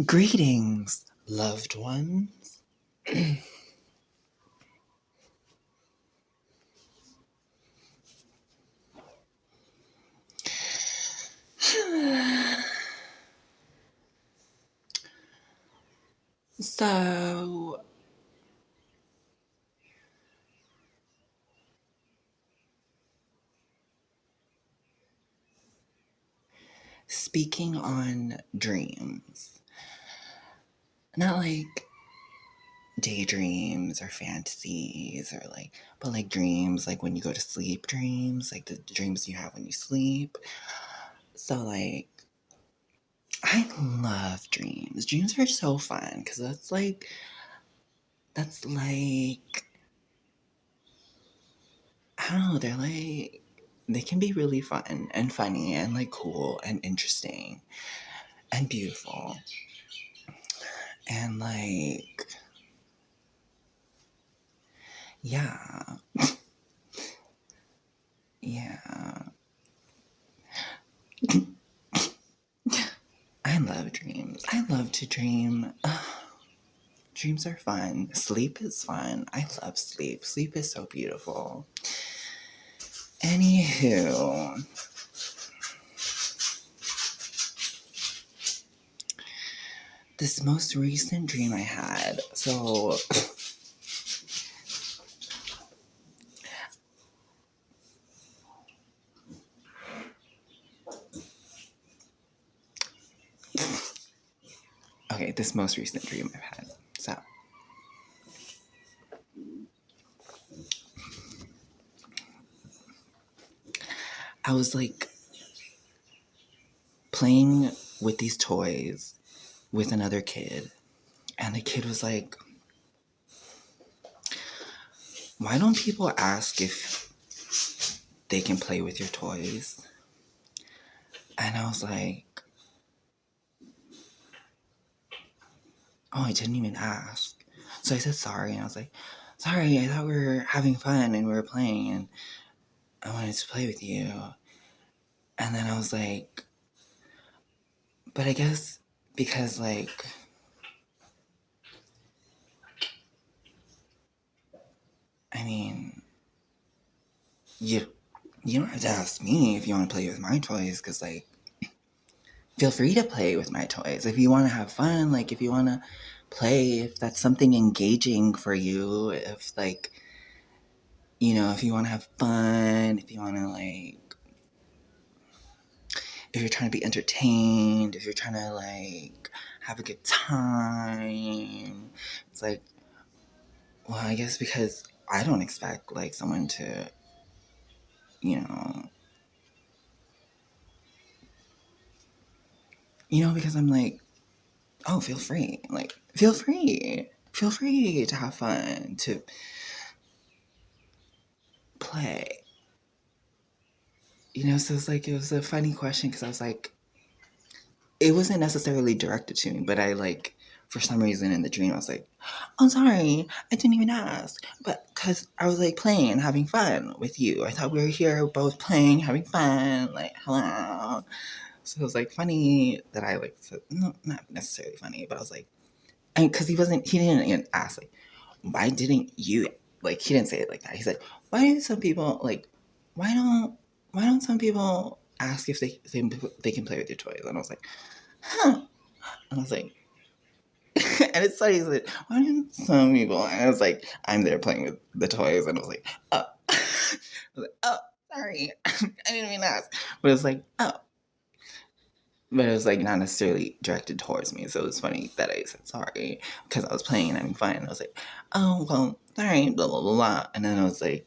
Greetings, loved ones. So, speaking on dreams, not like daydreams or fantasies or but like dreams, like when you go to sleep dreams, like the dreams you have when you sleep. So, I love dreams. Dreams are so fun because that's like, I don't know, they can be really fun and funny and like cool and interesting and beautiful. And yeah, yeah. I love dreams. I love to dream. Dreams are fun. Sleep is fun. I love sleep. Sleep is so beautiful. Anywho, this most recent dream I had. So, okay, this most recent dream I've had. So, I was like playing with these toys with another kid. And the kid was like, why don't people ask if they can play with your toys? And I was like, oh, I didn't even ask. So I said sorry, and I was like, sorry, I thought we were having fun and we were playing and I wanted to play with you. And then I was like, but I guess because I mean, you don't have to ask me if you want to play with my toys, because feel free to play with my toys. If you want to have fun, if you want to play, if that's something engaging for you, if if you want to have fun, if you want to if you're trying to be entertained, if you're trying to have a good time, it's like, well, I guess because I don't expect someone to, you know, because I'm like, oh, feel free to have fun, to play. So it's like, it was a funny question because I was like, it wasn't necessarily directed to me, but for some reason in the dream, I was like, oh, sorry, I didn't even ask. But because I was playing and having fun with you. I thought we were here both playing, having fun, hello. So it was funny that I said, no, not necessarily funny, but I was like, and because he didn't even ask, why didn't you, he didn't say it like that. He said, why do some people, why don't some people ask if they can play with your toys? And I was like, huh. And I was like, and it's funny, he's like, why didn't some people? And I was like, I'm there playing with the toys, and I was like, oh. I was like, oh, sorry. I didn't mean to ask. But it was like, oh. But it was not necessarily directed towards me. So it was funny that I said sorry because I was playing and having fun. And I was like, oh, well, sorry, blah, blah, blah, blah. And then I was like,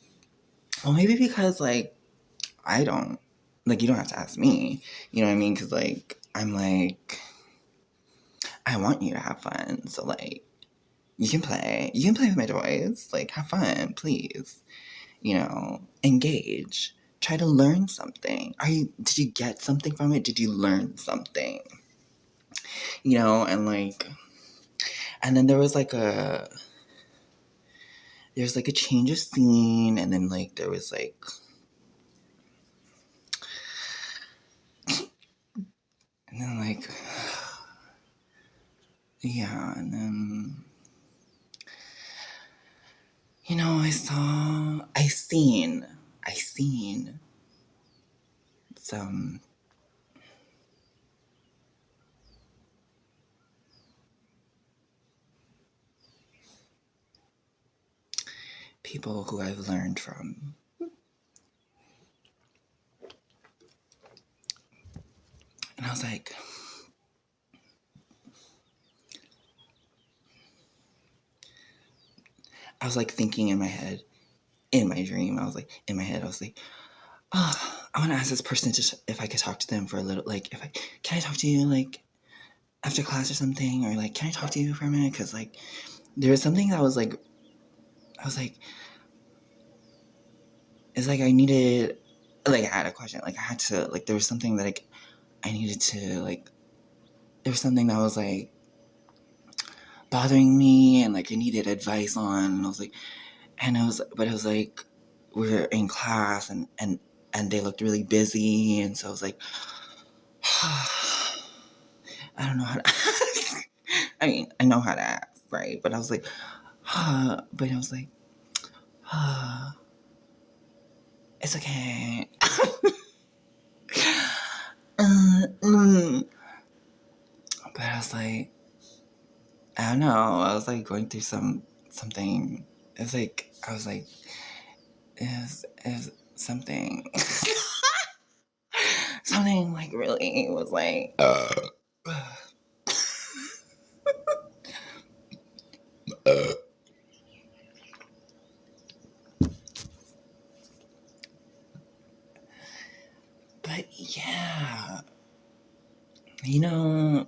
well, maybe because I don't, you don't have to ask me. You know what I mean? Because I'm I want you to have fun. So you can play. You can play with my toys. Have fun, please. Engage. Try to learn something. Did you get something from it? Did you learn something? And and then there's a change of scene, and then there was and then yeah, and then, I seen some people who I've learned from. And I was like thinking in my head, in my dream, in my head, I was like, oh, I want to ask this person if I could talk to them for a little, like, can I talk to you, like, after class or something? Or, like, can I talk to you for a minute? Because, like, there was something that I was like, it's like I needed, like, I had a question. Like, I had to, like, there was something that, like, I needed to, like, there was something that was, like, bothering me and, like, I needed advice on. And I was like, but it was like, we were in class and they looked really busy. And so I was like, I don't know how to ask. I mean, I know how to ask, right? But I was like, but I was like, it's okay. But I was like, I don't know. I was like going through something. It's like I was like, is something something like really was like. But yeah, you know,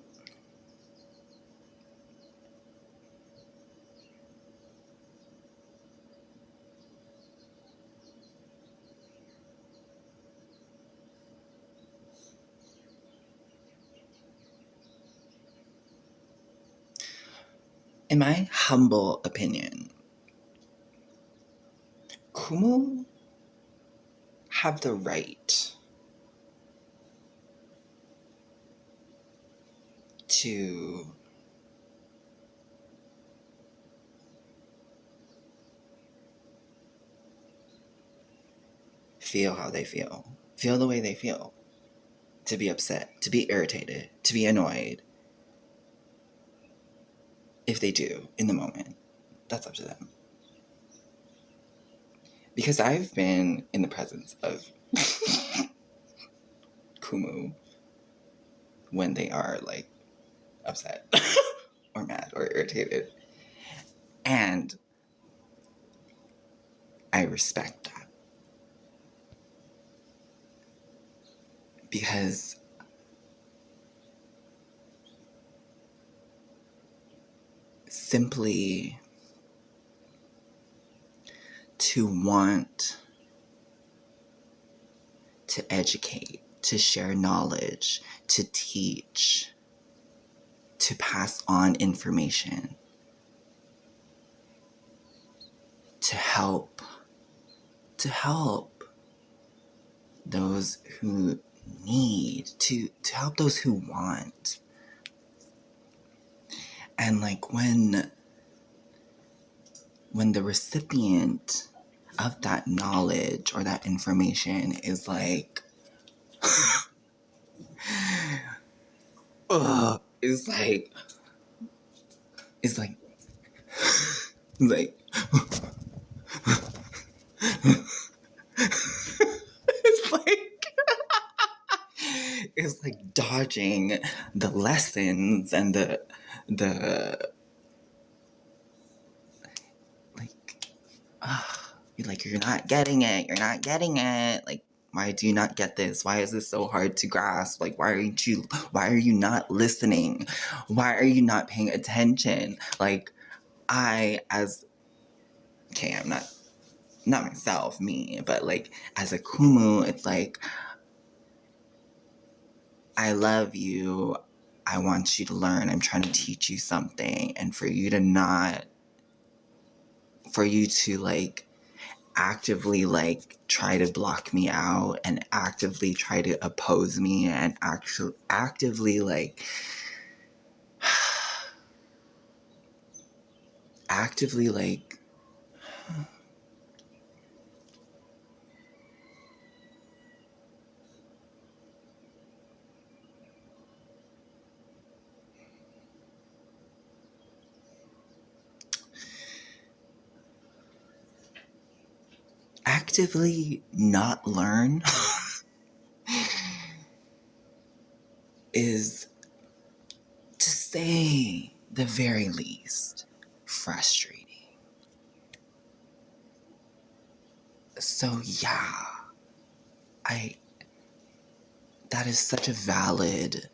in my humble opinion, Kumu have the right to feel how they feel the way they feel, to be upset, to be irritated, to be annoyed. If they do in the moment, that's up to them. Because I've been in the presence of Kumu when they are like upset or mad or irritated. And I respect that. Because simply to want to educate, to share knowledge, to teach, to pass on information, to help those who need, to help those who want. And like when the recipient of that knowledge or that information is like is like like it's like it's like dodging the lessons and the like you're not getting it, like why do you not get this? Why is this so hard to grasp? Like why are you not listening? Why are you not paying attention? Like I'm not myself, me, but like as a Kumu, it's like I love you. I want you to learn. I'm trying to teach you something. And for you to like actively like try to block me out and actively try to oppose me and actively like actively like actively not learn is, to say the very least, frustrating. So yeah, I that is such a valid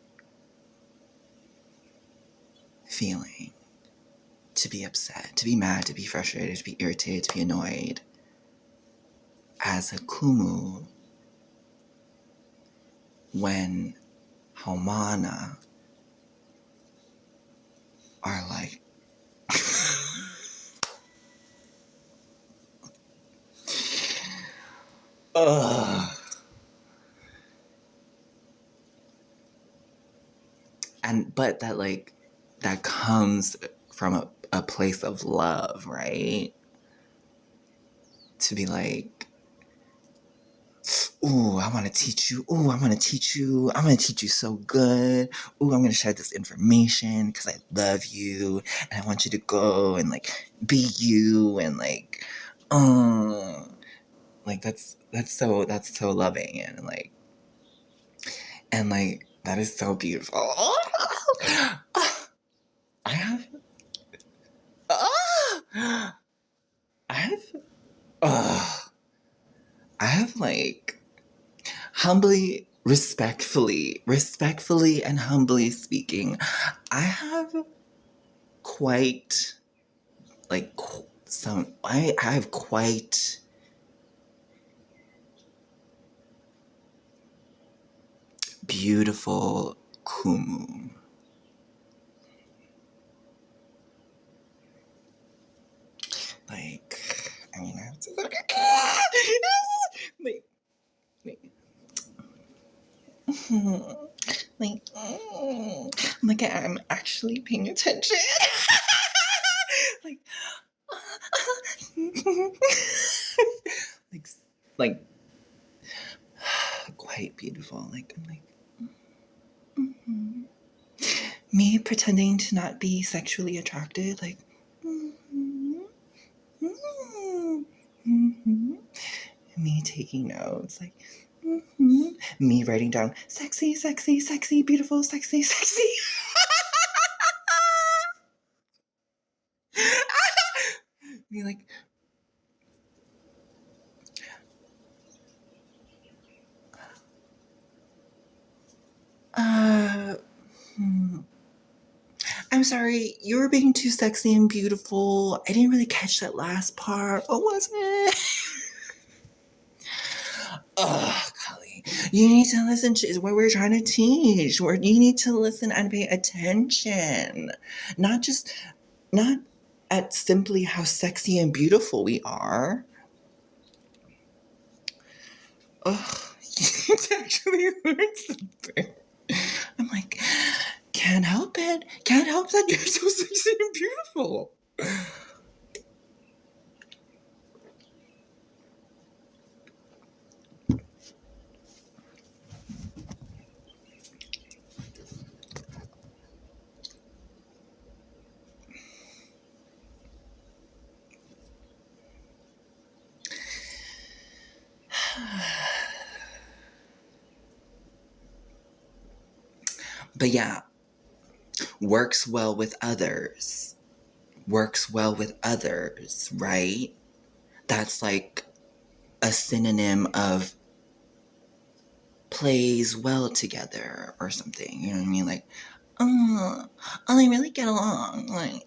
feeling, to be upset, to be mad, to be frustrated, to be irritated, to be annoyed as a kumu when Haumana are like, ugh. But that like that comes from a place of love, right? To be like, ooh, I want to teach you. Ooh, I'm going to teach you. I'm going to teach you so good. Ooh, I'm going to share this information because I love you and I want you to go and like be you and like that's so loving and like that is so beautiful. I have, I have, I have like humbly, respectfully and humbly speaking, I have quite like I have quite beautiful kumu. Like, I mean, I have to like, like, like I'm actually paying attention. like, like, like, quite beautiful. Like, I'm like, me pretending to not be sexually attracted, like, me taking notes, like, me writing down sexy, sexy, sexy, beautiful, sexy, sexy. Me like, I'm sorry, you were being too sexy and beautiful. I didn't really catch that last part. What was it? Oh, Kali, you need to listen to what we're trying to teach. You need to listen and pay attention. Not at simply how sexy and beautiful we are. Oh, you actually learned something. I'm like, can't help it. Can't help that you're so sexy and beautiful. But yeah, works well with others. Works well with others, right? That's like a synonym of plays well together or something. You know what I mean? Like, oh, they really get along. Like,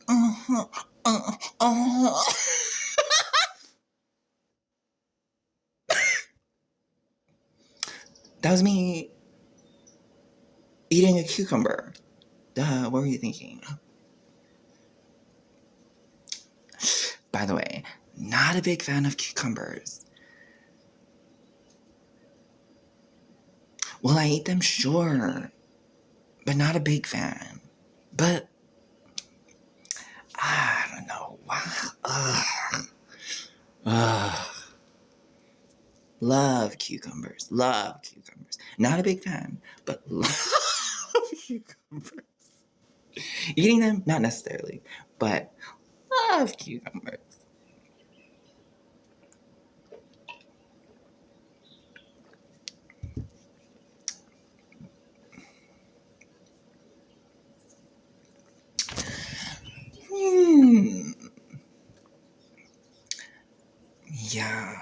That was me eating a cucumber. Duh, what were you thinking? By the way, not a big fan of cucumbers. Well, I eat them, sure, but not a big fan. But I don't know. Wow. Ugh. Love cucumbers. Love cucumbers. Not a big fan, but love cucumbers. Eating them, not necessarily, but love cucumbers. Hmm. Yeah.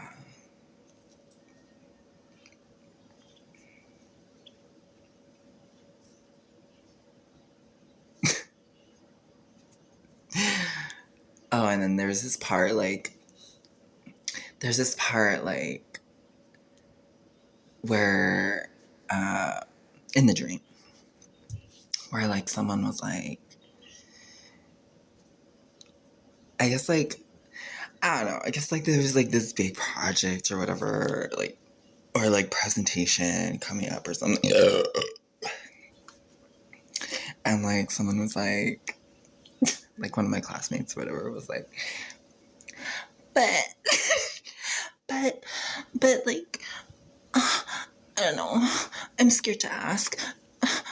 Oh, and then there's this part like where in the dream where like someone was like, I guess like I don't know, I guess like there was like this big project or whatever, like or like presentation coming up or something. And like someone was like one of my classmates or whatever was like, but but like I don't know, I'm scared to ask,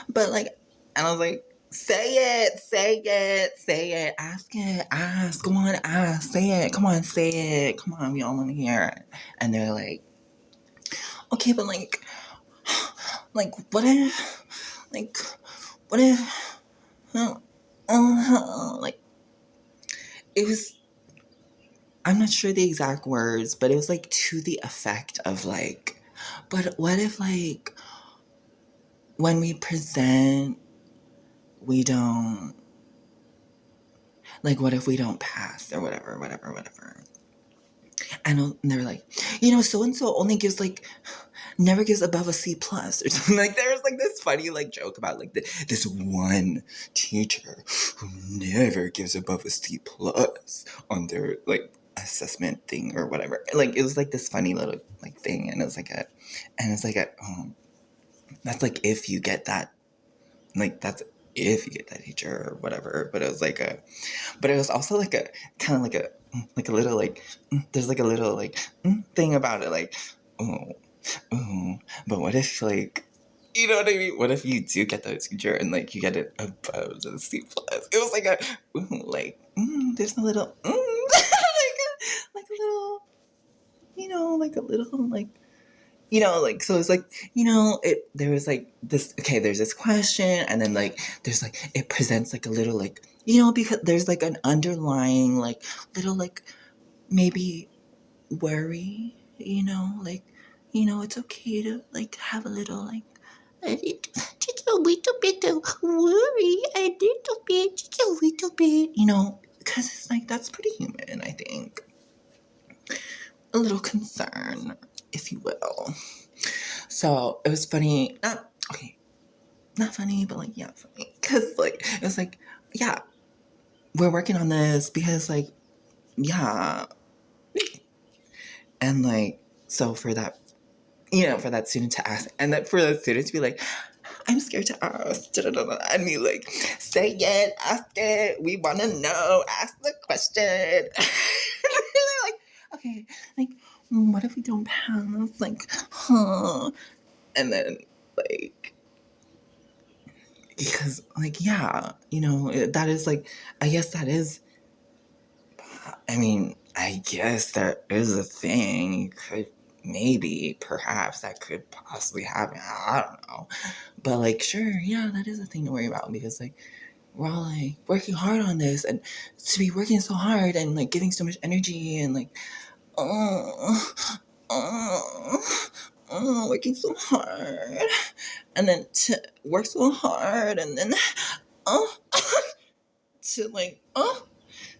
but like, and I was like, say it, say it, say it, ask, go on, ask, say it, come on, say it, come on, we all want to hear it. And they're like, okay, but like, like, what if, like, it was, I'm not sure the exact words, but it was like to the effect of like, but what if like, when we present, we don't, like, what if we don't pass or whatever, whatever, whatever. And they're like, so and so only gives like never gives above a C plus or something. Like there was like this funny like joke about like this one teacher who never gives above a C plus on their like assessment thing or whatever. Like it was like this funny little like thing, and it's like a that's like if you get that, like that's if you get that teacher or whatever. But it was like but it was also like a kind of like a little like there's like a little like thing about it, like oh but what if like you know what I mean? What if you do get that teacher and like you get it above the C plus? It was like a like there's a little like a little like a little like like so it's like there was like this okay there's this question, and then like there's like it presents like a little like because there's like an underlying like little like maybe worry, like it's okay to like have a little like just a little bit of worry, a little bit, just a little bit, because it's like that's pretty human, I think. A little concern, if you will. So it was funny, not okay, not funny, but like yeah, funny, because like it was like yeah, we're working on this because like yeah, and like so for that for that student to ask, and that for that student to be like, I'm scared to ask, and me like, say it, ask it, we want to know, ask the question. Like, okay, like, what if we don't pass? Like, huh? And then, like, because, like, yeah, that is like, I guess that is, I mean, I guess that is a thing. You could maybe, perhaps, that could possibly happen. I don't know. But, like, sure, yeah, that is a thing to worry about because, like, we're all, like, working hard on this and to be working so hard and, like, giving so much energy and, like, oh, working so hard. And then to work so hard and then, oh, to, like, oh,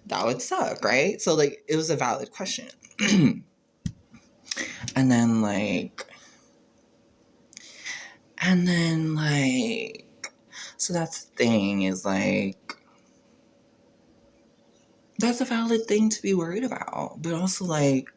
that would suck, right? So, like, it was a valid question. And then, like, so that's the thing is, like, that's a valid thing to be worried about. But also, like,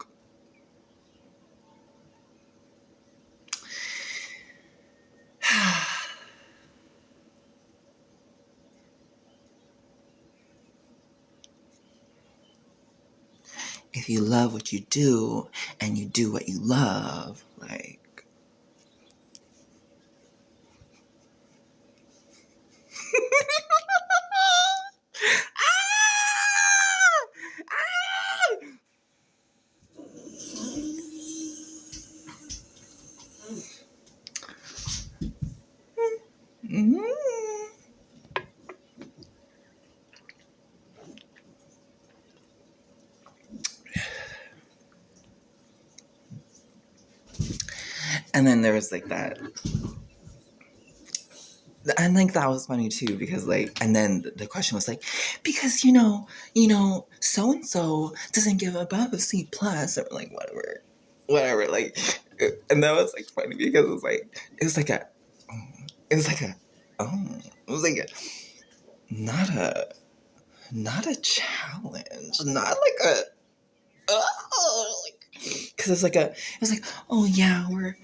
if you love what you do and you do what you love, like, mm-hmm. And then there was like that, and like that was funny too because like, and then the question was like, because so and so doesn't give above a C plus, or like whatever, like, and that was like funny because it was like a, it was like a, oh, it was like a, not a, not a challenge, not like a, oh, like, because it was like, oh yeah, we're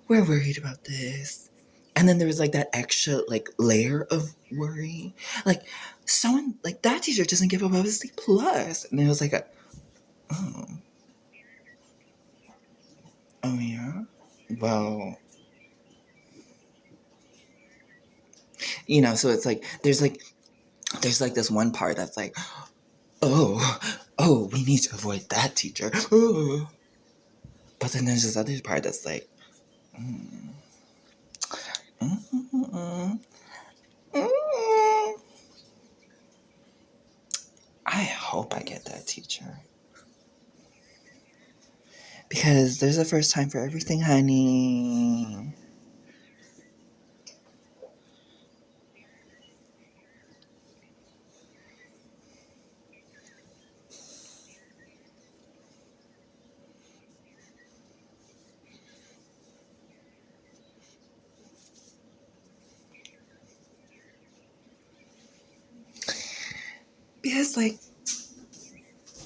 worried about this. And then there was like that extra like layer of worry. Like someone like that teacher doesn't give above a C plus. And it was like a, oh, oh yeah. Well, so it's like there's like this one part that's like, oh, we need to avoid that teacher. Oh. But then there's this other part that's like, mm, mm, mm, mm. I hope I get that teacher. Because there's a first time for everything, honey.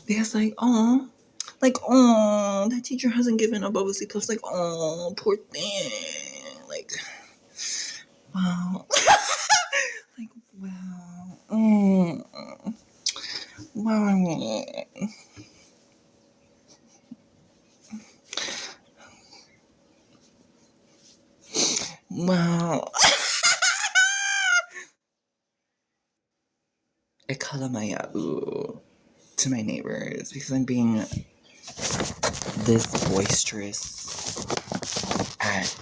Because like, oh, that teacher hasn't given a bubble C plus. Like, oh, poor thing. Like, wow. Like, wow. Wow, I mean, wow. I call my ooh to my neighbors because I'm being this boisterous at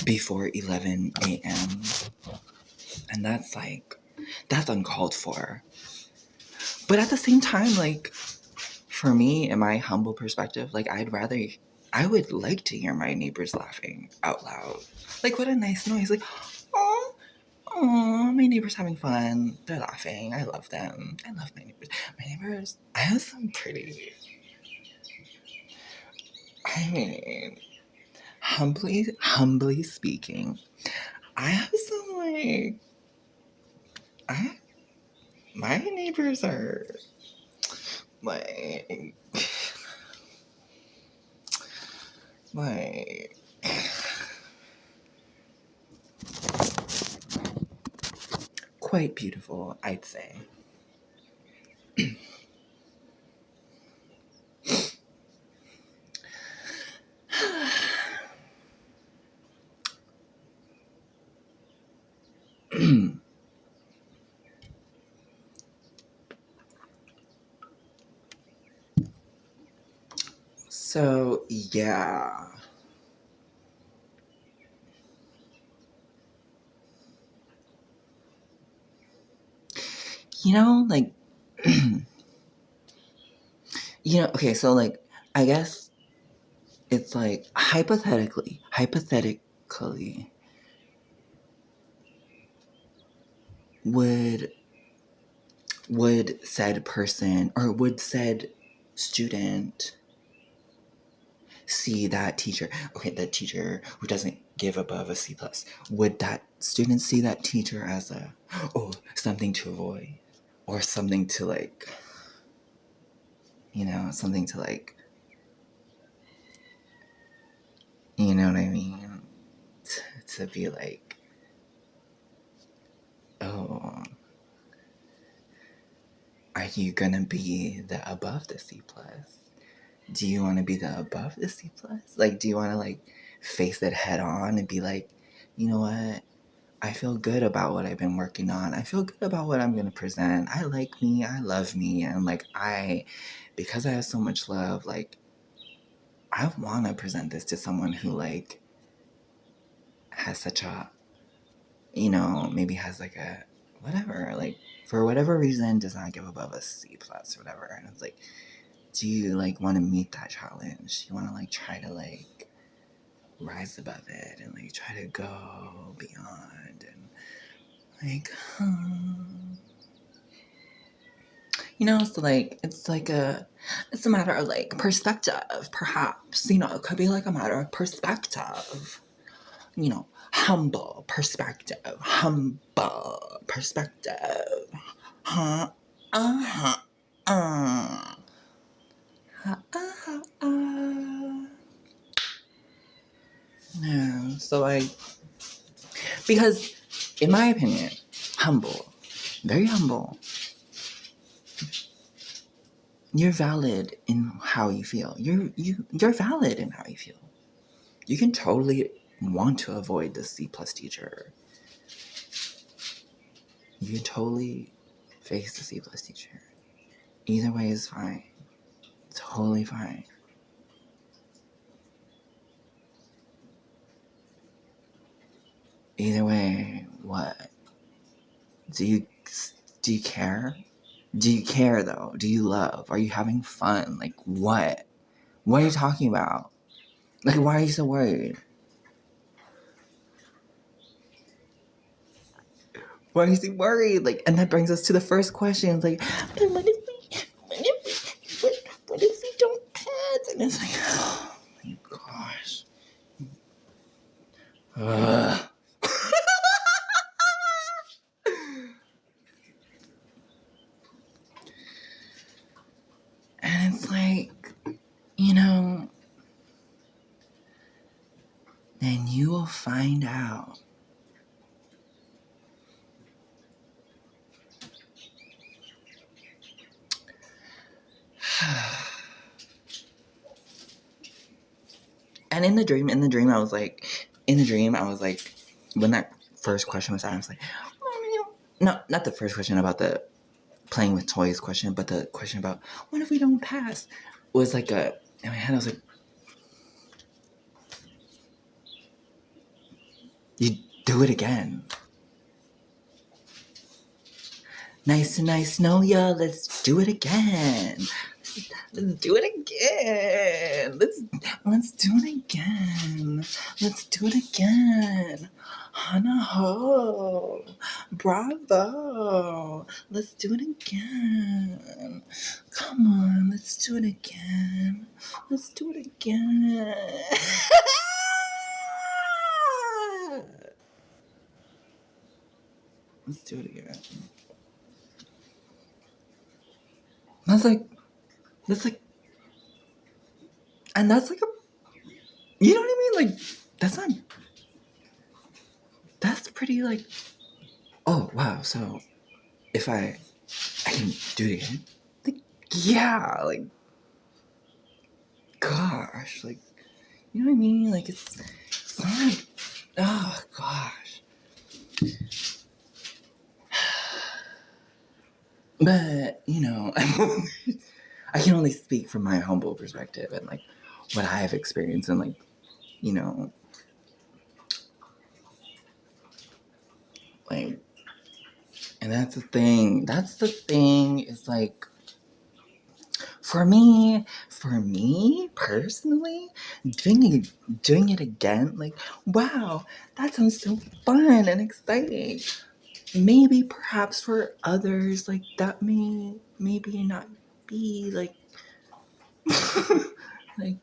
before 11 a.m. And that's uncalled for. But at the same time, like, for me, in my humble perspective, like, I would like to hear my neighbors laughing out loud. Like, what a nice noise. Like, oh, my neighbors having fun. They're laughing. I love them. I love my neighbors. My neighbors, I have some pretty, I mean, humbly speaking, I have some, like, I, my neighbors are, like, like, quite beautiful, I'd say. So, yeah. Like, okay, so, like, I guess it's like, hypothetically, would said person or would said student see that teacher, okay, the teacher who doesn't give above a C plus, would that student see that teacher as a, something to avoid, or something to like, something to like, you know what I mean, to be like, oh, I you gonna be the above the C plus? Do you want to be the above the C plus? Like, do you want to like face it head on and be like, you know what? I feel good about what I've been working on. I feel good about what I'm gonna present. I like me. I love me, and like because I have so much love, like I want to present this to someone who like has such a, maybe has like a whatever, like for whatever reason does not give above a C plus or whatever. And it's like, do you like want to meet that challenge? You want to like try to like rise above it and like try to go beyond and like, so like it's a matter of like perspective, perhaps. It could be like a matter of perspective. Humble perspective. Humble perspective. Huh? Uh-huh. No. So like, because in my opinion, humble, very humble. You're valid in how you feel. You're valid in how you feel. You can totally want to avoid the C plus teacher. You can totally face the C plus teacher. Either way is fine. Totally fine. Either way, what? Do you care? Do you care though? Do you love? Are you having fun? Like what? What are you talking about? Like why are you so worried? Why is he worried? Like, and that brings us to the first question. It's like, what if we don't pass? And it's like, oh my gosh. Ugh. And it's like, then you will find out. And in the dream, I was like, when that first question was asked, I was like, no, not the first question about the playing with toys question, but the question about what if we don't pass was like in my head, I was like, you do it again. Nice to know ya. Let's do it again. Let's do it again. Let's do it again. Let's do it again. Hana ho. Bravo. Let's do it again. Come on, let's do it again. Let's do it again. Let's do it again. That's like, and that's like you know what I mean? Like, that's pretty like, oh, wow. So if I can do it again, like, yeah, like, gosh, like, you know what I mean? Like, it's not, oh, gosh. But, I can only speak from my humble perspective and, like, what I have experienced and, like, like, and that's the thing. Is like, for me personally, doing it again, like, wow, that sounds so fun and exciting. Maybe perhaps for others, like that maybe not be like like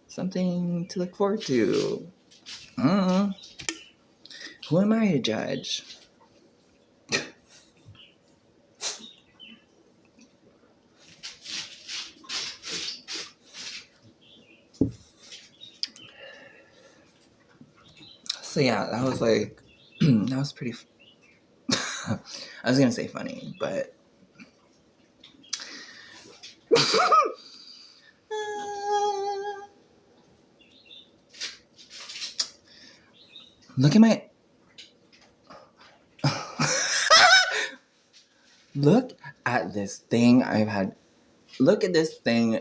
something to look forward to. Who am I to judge? So yeah, that was like, that was pretty, I was gonna say funny, but Look at my. Look at this thing I've had. Look at this thing.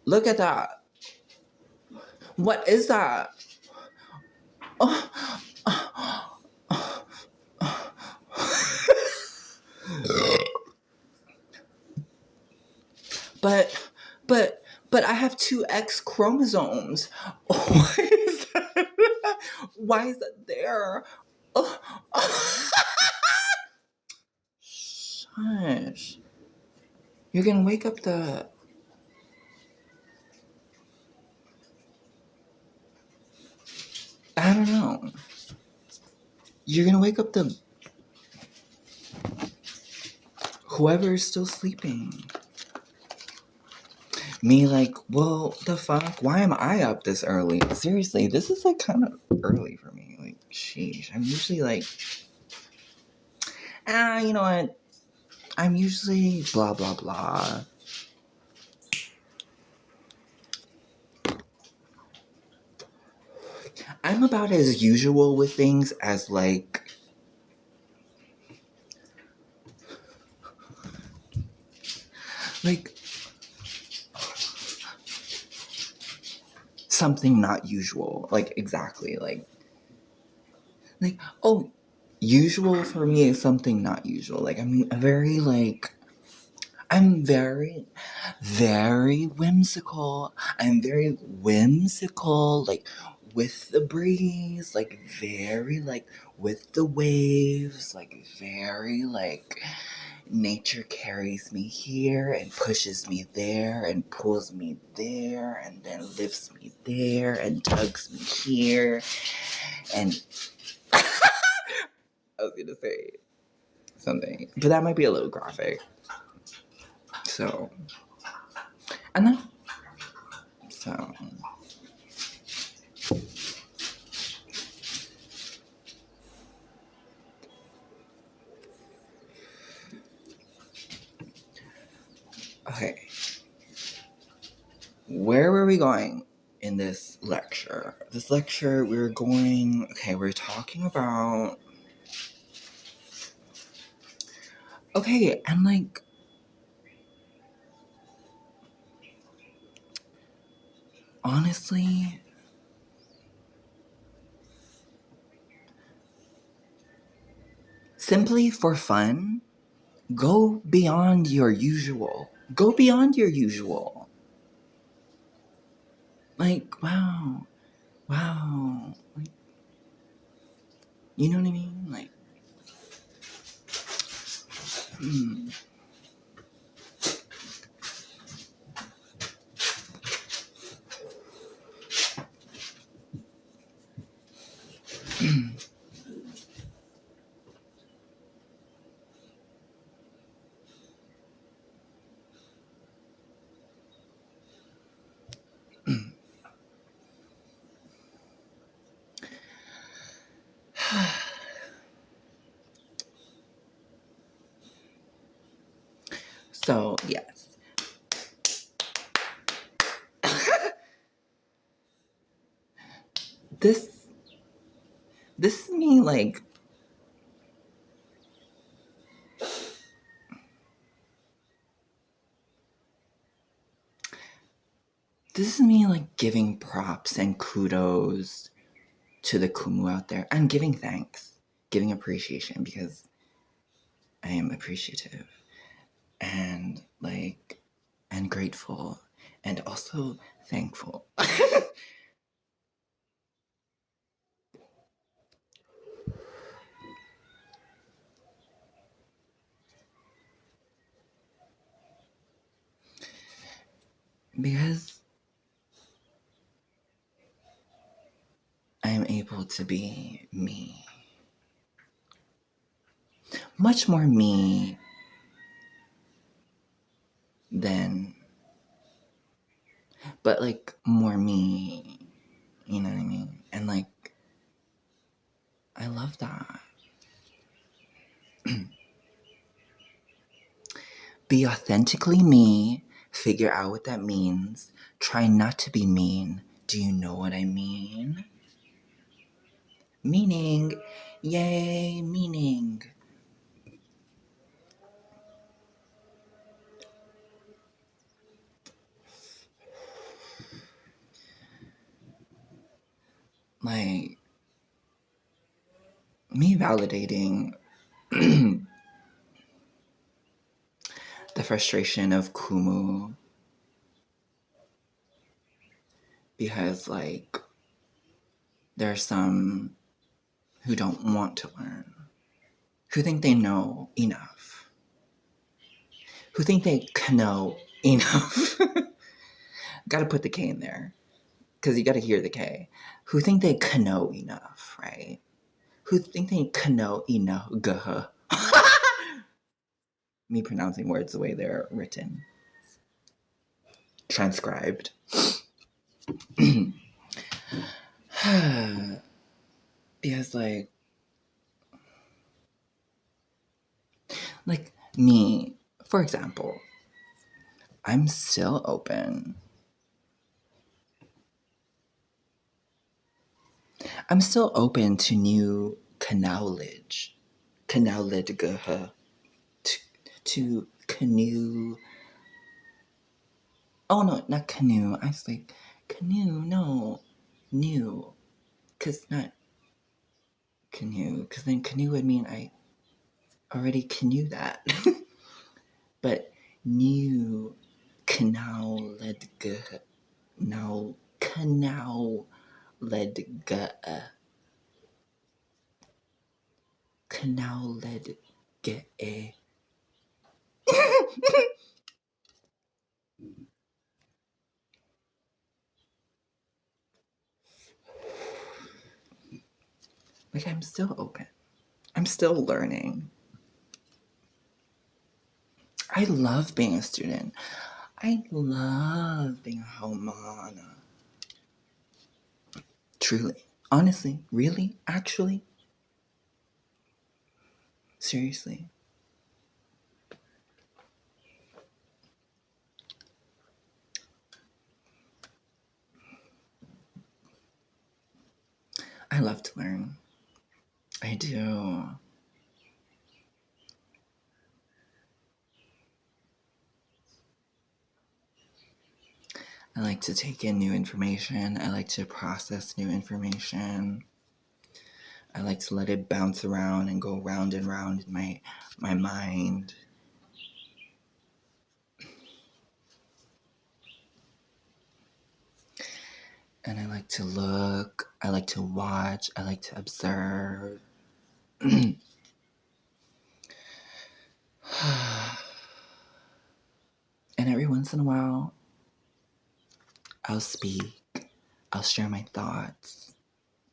Look at that. What is that? Oh. But, but I have two X chromosomes. Why is that? Why is that there? Oh. Shush. You're gonna wake up the. I don't know. You're gonna wake up the. Whoever is still sleeping. Me, like, well, the fuck? Why am I up this early? Seriously, this is like kind of early for me. Like, sheesh. I'm usually like, you know what? I'm usually blah, blah, blah. I'm about as usual with things as like something not usual. Like, exactly. Like, oh, usual for me is something not usual. Like, I'm very, very whimsical. I'm very whimsical, like, with the breeze, like, very, like, with the waves, like, very, like, nature carries me here and pushes me there and pulls me there and then lifts me there and tugs me here. And I was gonna say something, but that might be a little graphic. So, and then, so. Okay. Where were we going in this lecture? This lecture, we're talking about. Okay, and like. Honestly. Simply for fun, go beyond your usual. Go beyond your usual. Like, wow. Wow. Like, you know what I mean? Like, so, yes. This is me, like. This is me, like, giving props and kudos to the Kumu out there. I'm giving thanks, giving appreciation, because I am appreciative and, like, and grateful and also thankful. Because I am able to be me. Much more me than, but like more me, you know what I mean? And like, I love that. Be authentically me. Figure out what that means. Try not to be mean. Do you know what I mean? Meaning. Yay, meaning. Like, me validating the frustration of Kumu, because, like, there are some who don't want to learn, who think they know enough, who think they know enough. Gotta put the K in there, because you gotta hear the K. Who think they know enough, right? Who think they know enough. Gah. Me pronouncing words the way they're written. Transcribed. Because, like me, for example, I'm still open. I'm still open to new knowledge. Knowledge, to canoe. Oh no, not canoe. I was like, canoe, no. New. Because not canoe. Because then canoe would mean I already canoe that. But new canal led now canal led canal led get. Like, I'm still open. I'm still learning. I love being a student. I love being a homana. Truly. Honestly. Really? Actually? Seriously. I love to learn. I do. I like to take in new information. I like to process new information. I like to let it bounce around and go round and round in my mind. And I like to look. I like to watch. I like to observe. And every once in a while, I'll speak. I'll share my thoughts,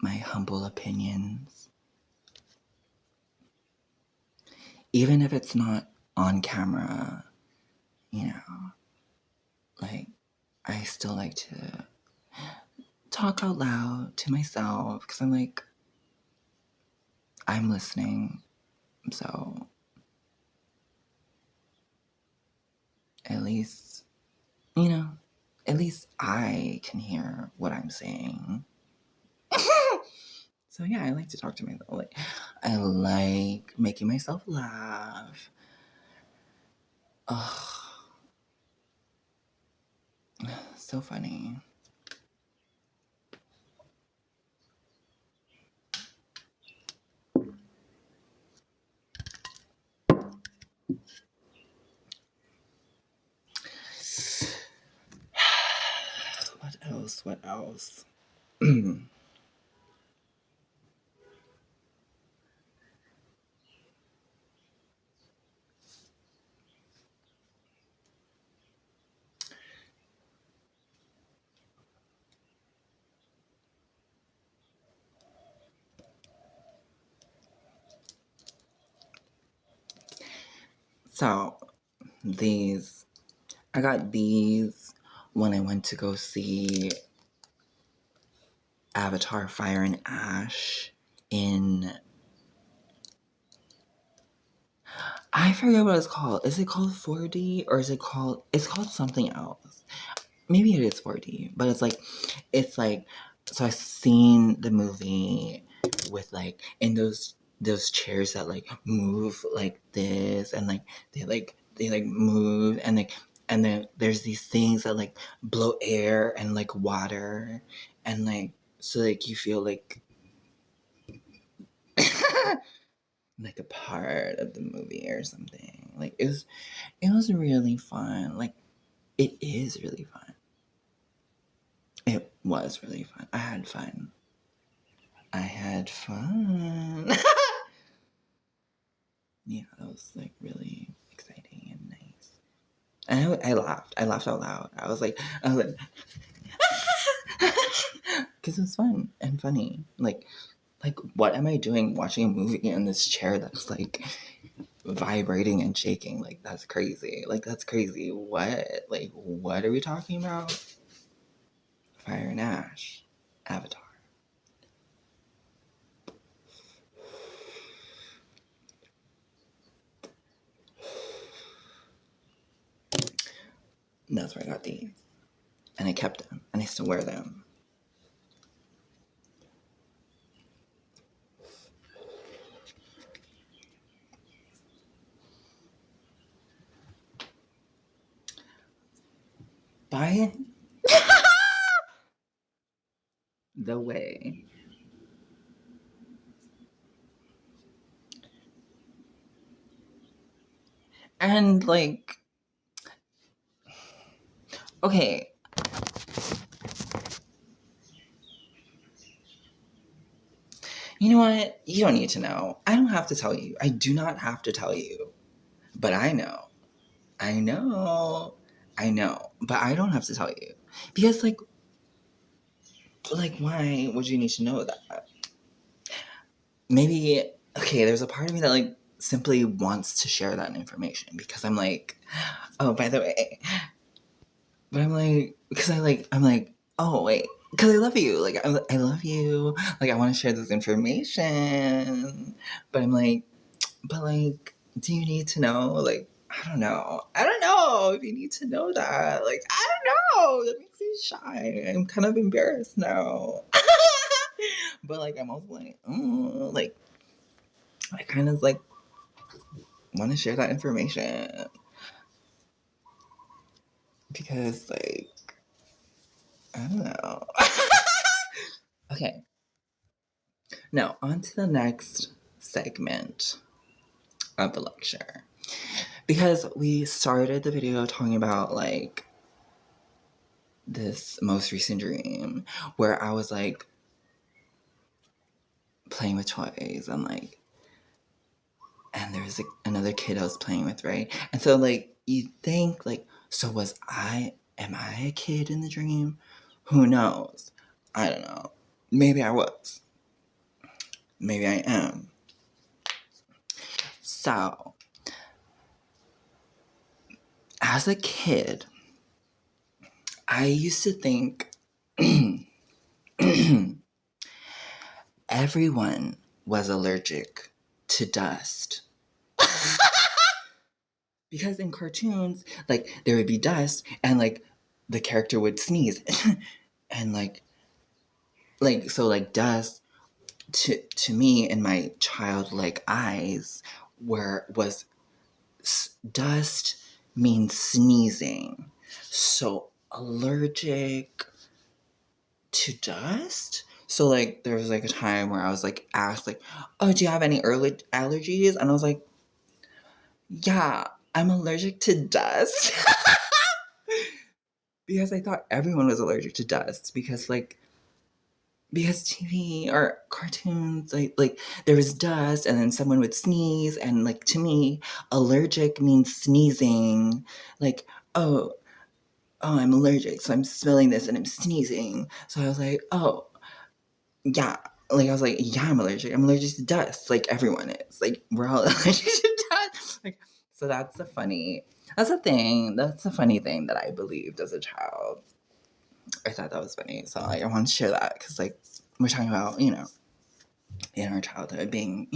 my humble opinions. Even if it's not on camera, you know, like, I still like to talk out loud to myself because I'm like, I'm listening. So at least, at least I can hear what I'm saying. So yeah, I like to talk to myself. Like, I like making myself laugh. Oh, so funny. What else? What else? So I got these when I went to go see Avatar Fire and Ash in I forget what it's called. Is it called 4D or is it called? It's called something else. Maybe it is 4D, but it's like. So I've seen the movie with like in those chairs that like move like this and like they move and then there's these things that like blow air and like water and like so like you feel like like a part of the movie or something. Like it was really fun. Like it is really fun. It was really fun. I had fun. I had fun. Yeah, that was like really exciting and nice. And I laughed. I laughed out loud. I was like, because it was fun and funny. Like, what am I doing watching a movie in this chair that's like vibrating and shaking? Like, that's crazy. Like, that's crazy. What? Like, what are we talking about? Fire and Ash. Avatar. And that's where I got these. And I kept them. And I still wear them. By the way. And like, okay. You know what? You don't need to know. I don't have to tell you. I do not have to tell you. But I know. I know. I know. But I don't have to tell you. Because like why would you need to know that? Maybe okay, there's a part of me that like simply wants to share that information because I'm like, oh, by the way. But I'm like, because I'm like, oh wait, because I love you. Like I love you. Like I want to share this information. But I'm like, but like, do you need to know? Like, I don't know. I don't know if you need to know that. Like, I don't know. That makes me shy. I'm kind of embarrassed now. But like, I'm also like, like, I kind of like want to share that information because like, I don't know. Okay. Now on to the next segment of the lecture because we started the video talking about like this most recent dream where I was like playing with toys and like and there was like another kid I was playing with, right? And so like you think like so was I am I a kid in the dream? Who knows? I don't know. Maybe I was. Maybe I am. So as a kid, I used to think everyone was allergic to dust. Because in cartoons, like there would be dust and like the character would sneeze and like so like dust to me in my childlike eyes was dust means sneezing. So allergic to dust. So like there was like a time where I was like asked like, "Oh, do you have any early allergies?" And I was like, "Yeah, I'm allergic to dust." Because I thought everyone was allergic to dust because TV or cartoons like there was dust and then someone would sneeze and like to me allergic means sneezing like oh I'm allergic so I'm smelling this and I'm sneezing so I was like oh yeah like I was like yeah I'm allergic to dust like everyone is like we're all allergic to dust like so that's a funny thing that I believed as a child. I thought that was funny. So like I want to share that because like we're talking about, in our childhood being,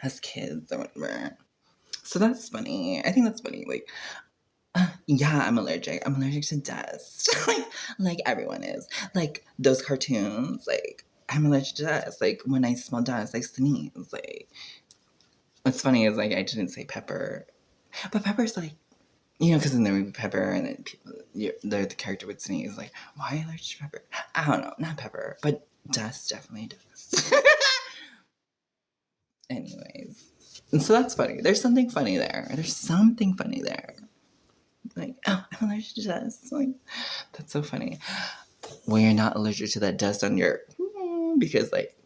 as kids or whatever. So that's funny. I think that's funny. Like, yeah, I'm allergic. I'm allergic to dust. like everyone is. Like those cartoons. Like I'm allergic to dust. Like when I smell dust, I sneeze. Like what's funny is like I didn't say pepper, but pepper's like because in the movie Pepper, and then people, the character would sneeze. Like why are you allergic to pepper? I don't know, not pepper, but dust definitely does. Anyways, and so that's funny. There's something funny there. There's something funny there. Like, oh, I'm allergic to dust. Like, that's so funny. Well, you're not allergic to that dust on your, because like,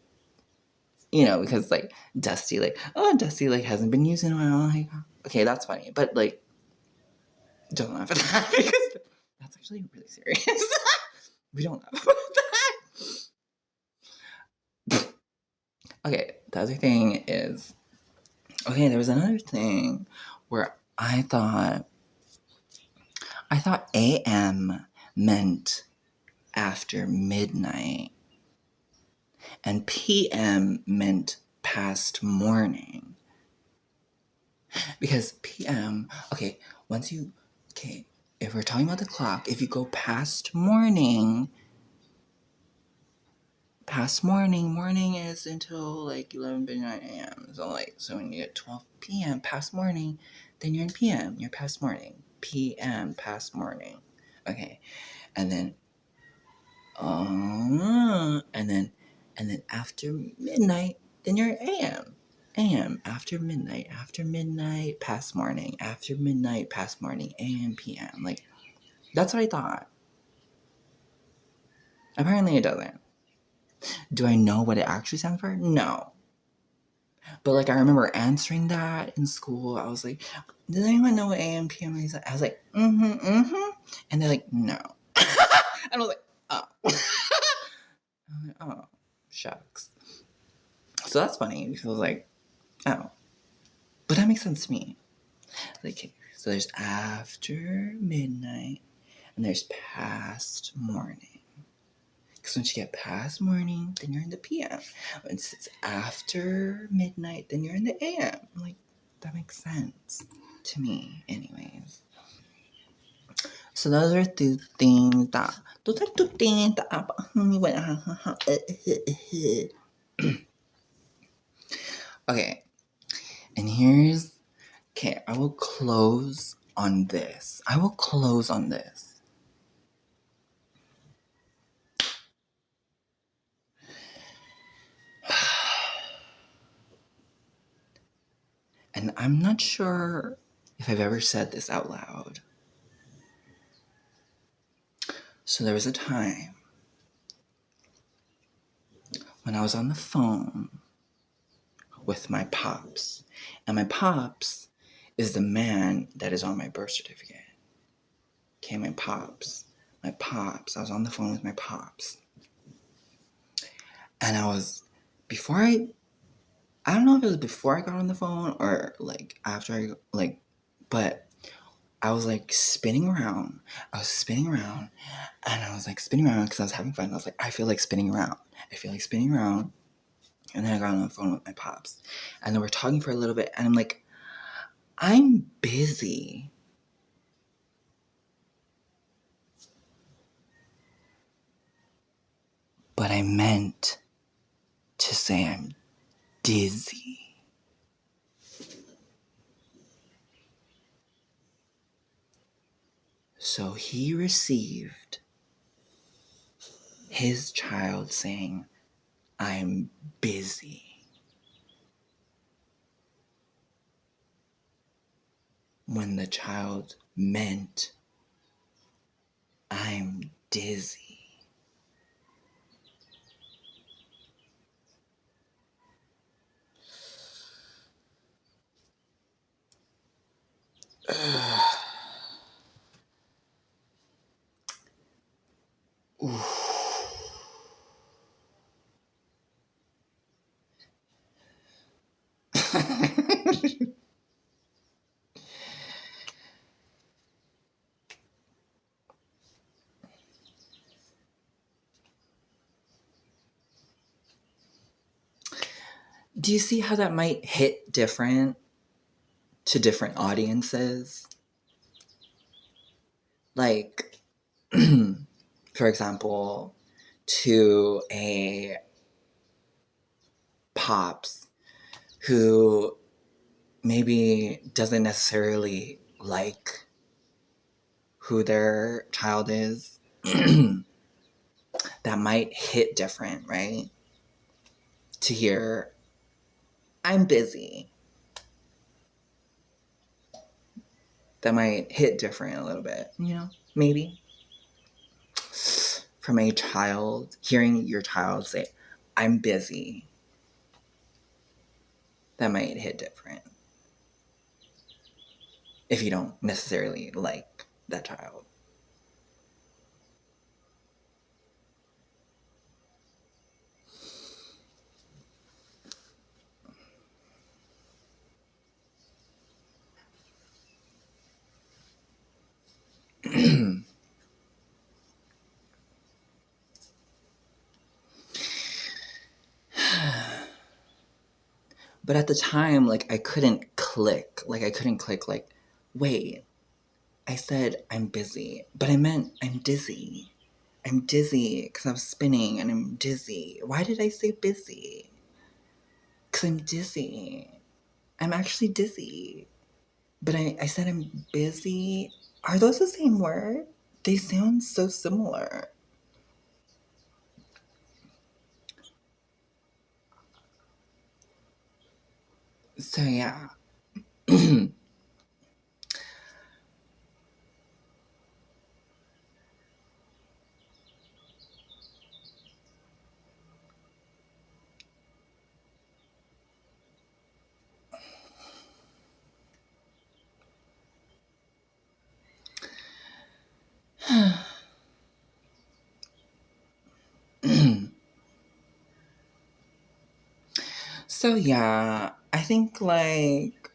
because like Dusty, like, oh, Dusty like hasn't been used in a while. Like, okay, that's funny, but like, don't laugh at that because that's actually really serious. We don't laugh about that. Okay, the other thing is, okay, there was another thing where I thought AM meant after midnight and PM meant past morning. Because PM, okay, if we're talking about the clock, if you go past morning morning is until like 11 midnight AM. So when you get 12 PM past morning, then you're in PM, you're past morning. PM past morning. Okay. And then and then after midnight, then you're AM. AM after midnight, past morning, after midnight, past morning, AM, PM. Like that's what I thought. Apparently it doesn't. Do I know what it actually stands for? No. But like I remember answering that in school. I was like, does anyone know what AM, PM is? I was like, and they're like, no. And I was like, oh. I'm like, oh, shucks. So that's funny because I was like, oh. But that makes sense to me. Like, so there's after midnight and there's past morning. Because once you get past morning, then you're in the PM. Once it's after midnight, then you're in the AM. Like, that makes sense to me, anyways. So those are two things that okay. And I will close on this. And I'm not sure if I've ever said this out loud. So there was a time when I was on the phone with my pops. And my pops is the man that is on my birth certificate. Okay, my pops. I was on the phone with my pops. And I don't know if it was before I got on the phone or like after but I was like spinning around. And I was like spinning around because I was having fun. I was like, I feel like spinning around. And then I got on the phone with my pops. And then we're talking for a little bit. And I'm like, I'm busy. But I meant to say I'm dizzy. So he received his child saying, I'm busy. When the child meant, I'm dizzy. Do you see how that might hit different to different audiences. Like, for example, to a pops who maybe doesn't necessarily like who their child is, that might hit different, right? To hear, I'm busy. That might hit different a little bit, you know, maybe. From a child, hearing your child say, I'm busy, that might hit different if you don't necessarily like that child. But at the time, like, I couldn't click. Like, wait, I said I'm busy, but I meant I'm dizzy. I'm dizzy because I was spinning and I'm dizzy. Why did I say busy? Because I'm dizzy. I'm actually dizzy. But I said I'm busy. Are those the same word? They sound so similar. So, yeah. So, yeah. I think, like,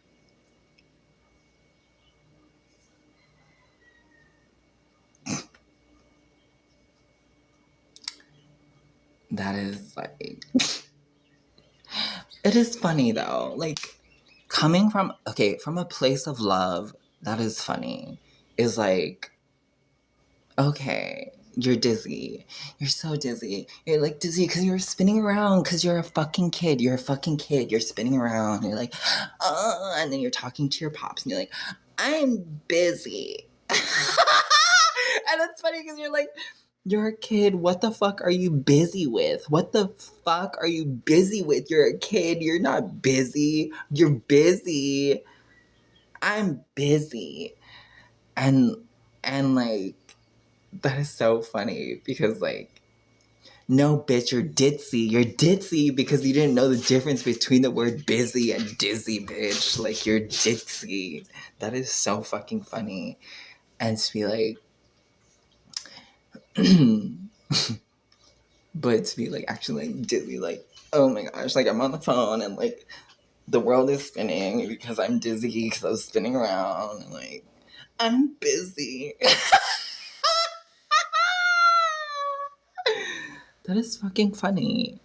that is, like, it is funny, though. Like, coming from, okay, from a place of love, that is funny. Is like, okay, you're dizzy. You're so dizzy. You're like dizzy because you're spinning around because you're a fucking kid. You're a fucking kid. You're spinning around. You're like, and then you're talking to your pops and you're like, I'm busy. And it's funny because you're like, you're a kid. What the fuck are you busy with? What the fuck are you busy with? You're a kid. You're not busy. You're busy. I'm busy. And like, that is so funny because, like, no, bitch, you're ditzy. You're ditzy because you didn't know the difference between the word busy and dizzy, bitch. Like, you're ditzy. That is so fucking funny. And to be like, but to be like, actually, like, dizzy, like, oh my gosh, like, I'm on the phone and, like, the world is spinning because I'm dizzy because I was spinning around and, like, I'm busy. That is fucking funny.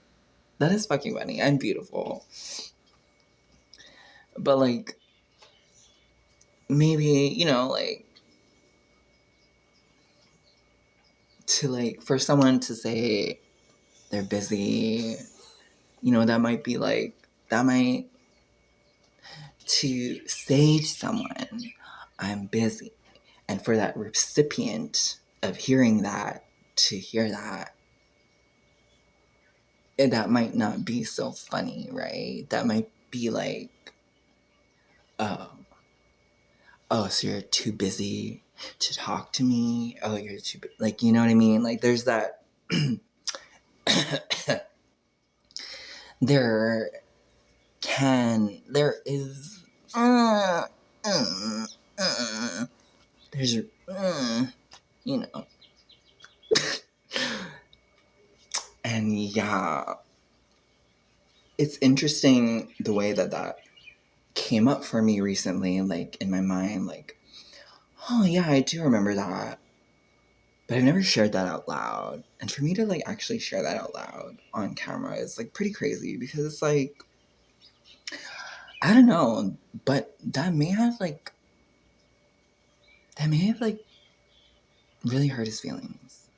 That is fucking funny. I'm beautiful. But, like, maybe, you know, like, to, like, for someone to say they're busy, you know, that might be, like, that might, to say to someone, I'm busy. And for that recipient of hearing that, to hear that, that might not be so funny, right? That might be like, oh, so you're too busy to talk to me. Oh, you're too, like, you know what I mean? Like, there's that, there is, there's, you know, and yeah, it's interesting the way that came up for me recently, like, in my mind, like, oh yeah, I do remember that. But I've never shared that out loud. And for me to, like, actually share that out loud on camera is, like, pretty crazy because it's like, I don't know, but that may have really hurt his feelings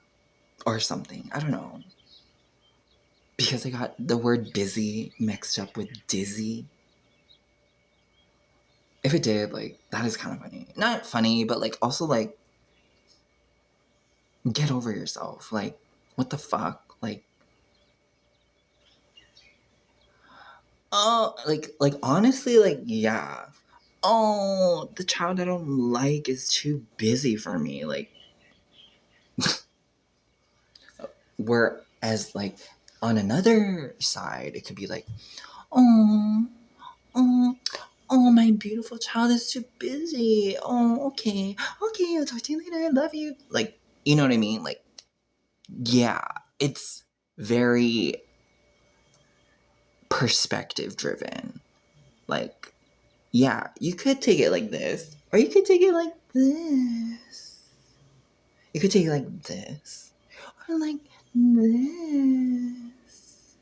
or something. I don't know. Because I got the word busy mixed up with dizzy. If it did, like, that is kind of funny. Not funny, but like also like get over yourself. Like, what the fuck? Like, oh, like honestly, like, yeah. Oh, the child I don't like is too busy for me. Like, whereas like on another side, it could be like, oh, oh, oh, my beautiful child is too busy. Oh, okay, okay, I'll talk to you later. I love you. Like, you know what I mean? Like, yeah, it's very perspective driven. Like, yeah, you could take it like this, or you could take it like this. You could take it like this, or like this.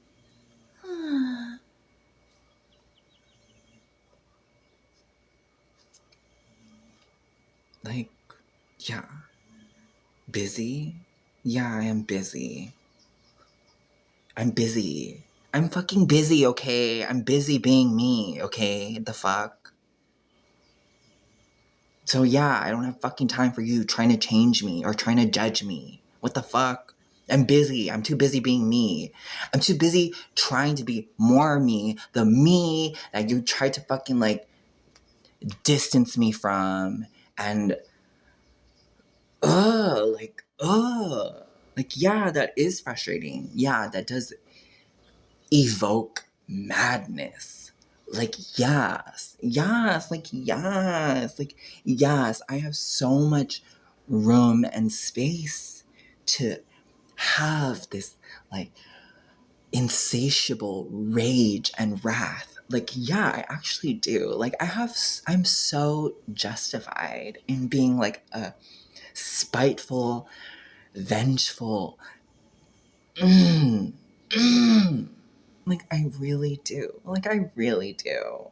Like, yeah, busy. Yeah, I am busy. I'm busy. I'm fucking busy, okay? I'm busy being me, okay? The fuck? So yeah, I don't have fucking time for you trying to change me or trying to judge me. What the fuck? I'm busy. I'm too busy being me. I'm too busy trying to be more me, the me that you tried to fucking like distance me from and like yeah, that is frustrating. Yeah, that does evoke madness. Like, yes, I have so much room and space to have this like insatiable rage and wrath. Like, yeah, I actually do. Like, I'm so justified in being like a spiteful, vengeful, mm, mm, like, I really do. Like, I really do.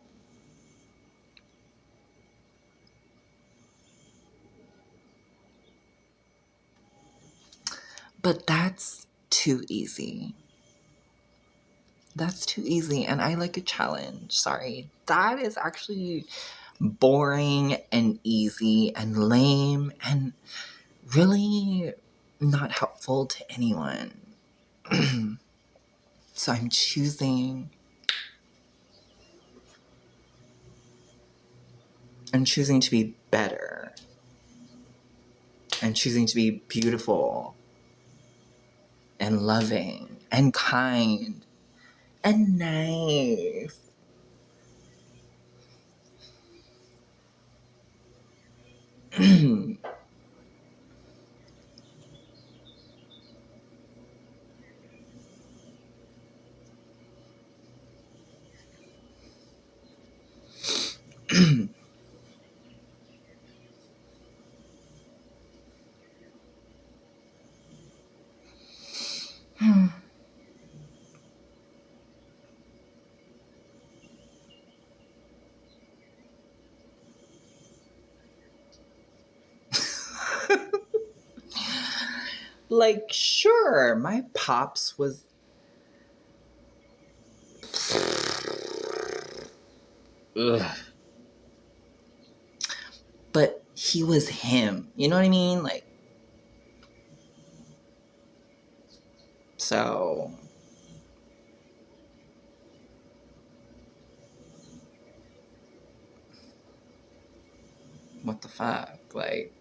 But that's too easy. That's too easy. And I like a challenge. Sorry. That is actually boring and easy and lame and really not helpful to anyone. So I'm choosing. I'm choosing to be better. I'm choosing to be beautiful and loving and kind and nice. Like, sure, my pops was. Ugh. But he was him. You know what I mean? Like, so. What the fuck? Like,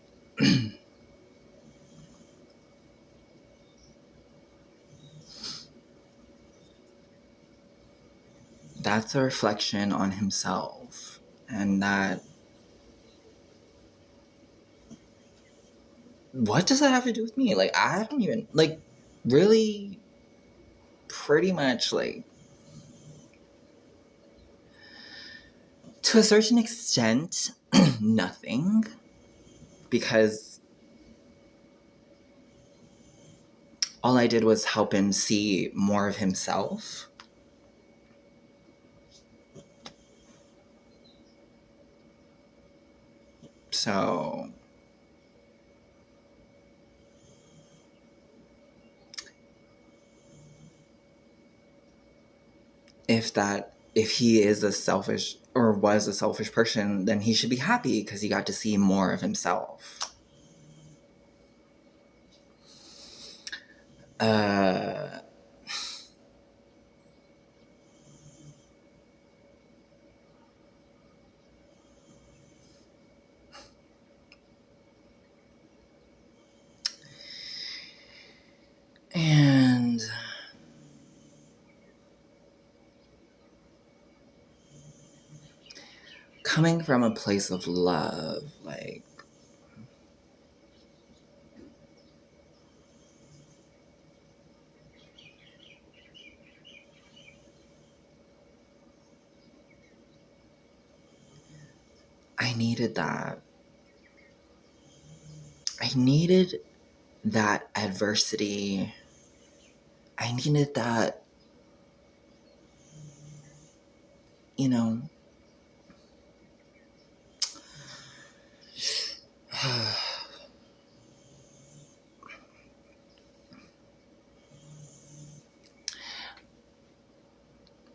that's a reflection on himself. And that. What does that have to do with me? Like, I don't even. Like, really, pretty much, like, to a certain extent, nothing. Because all I did was help him see more of himself. So if he is a selfish or was a selfish person, then he should be happy because he got to see more of himself. And coming from a place of love, like, I needed that. I needed that adversity. I needed that, you know.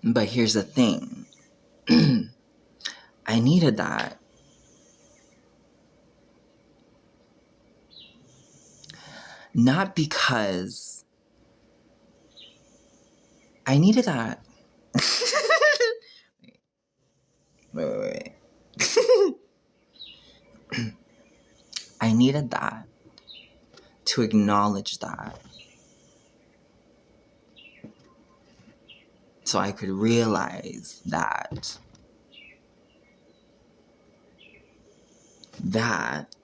But here's the thing. I needed that. Not because I needed that. wait. I needed that to acknowledge that. So I could realize that that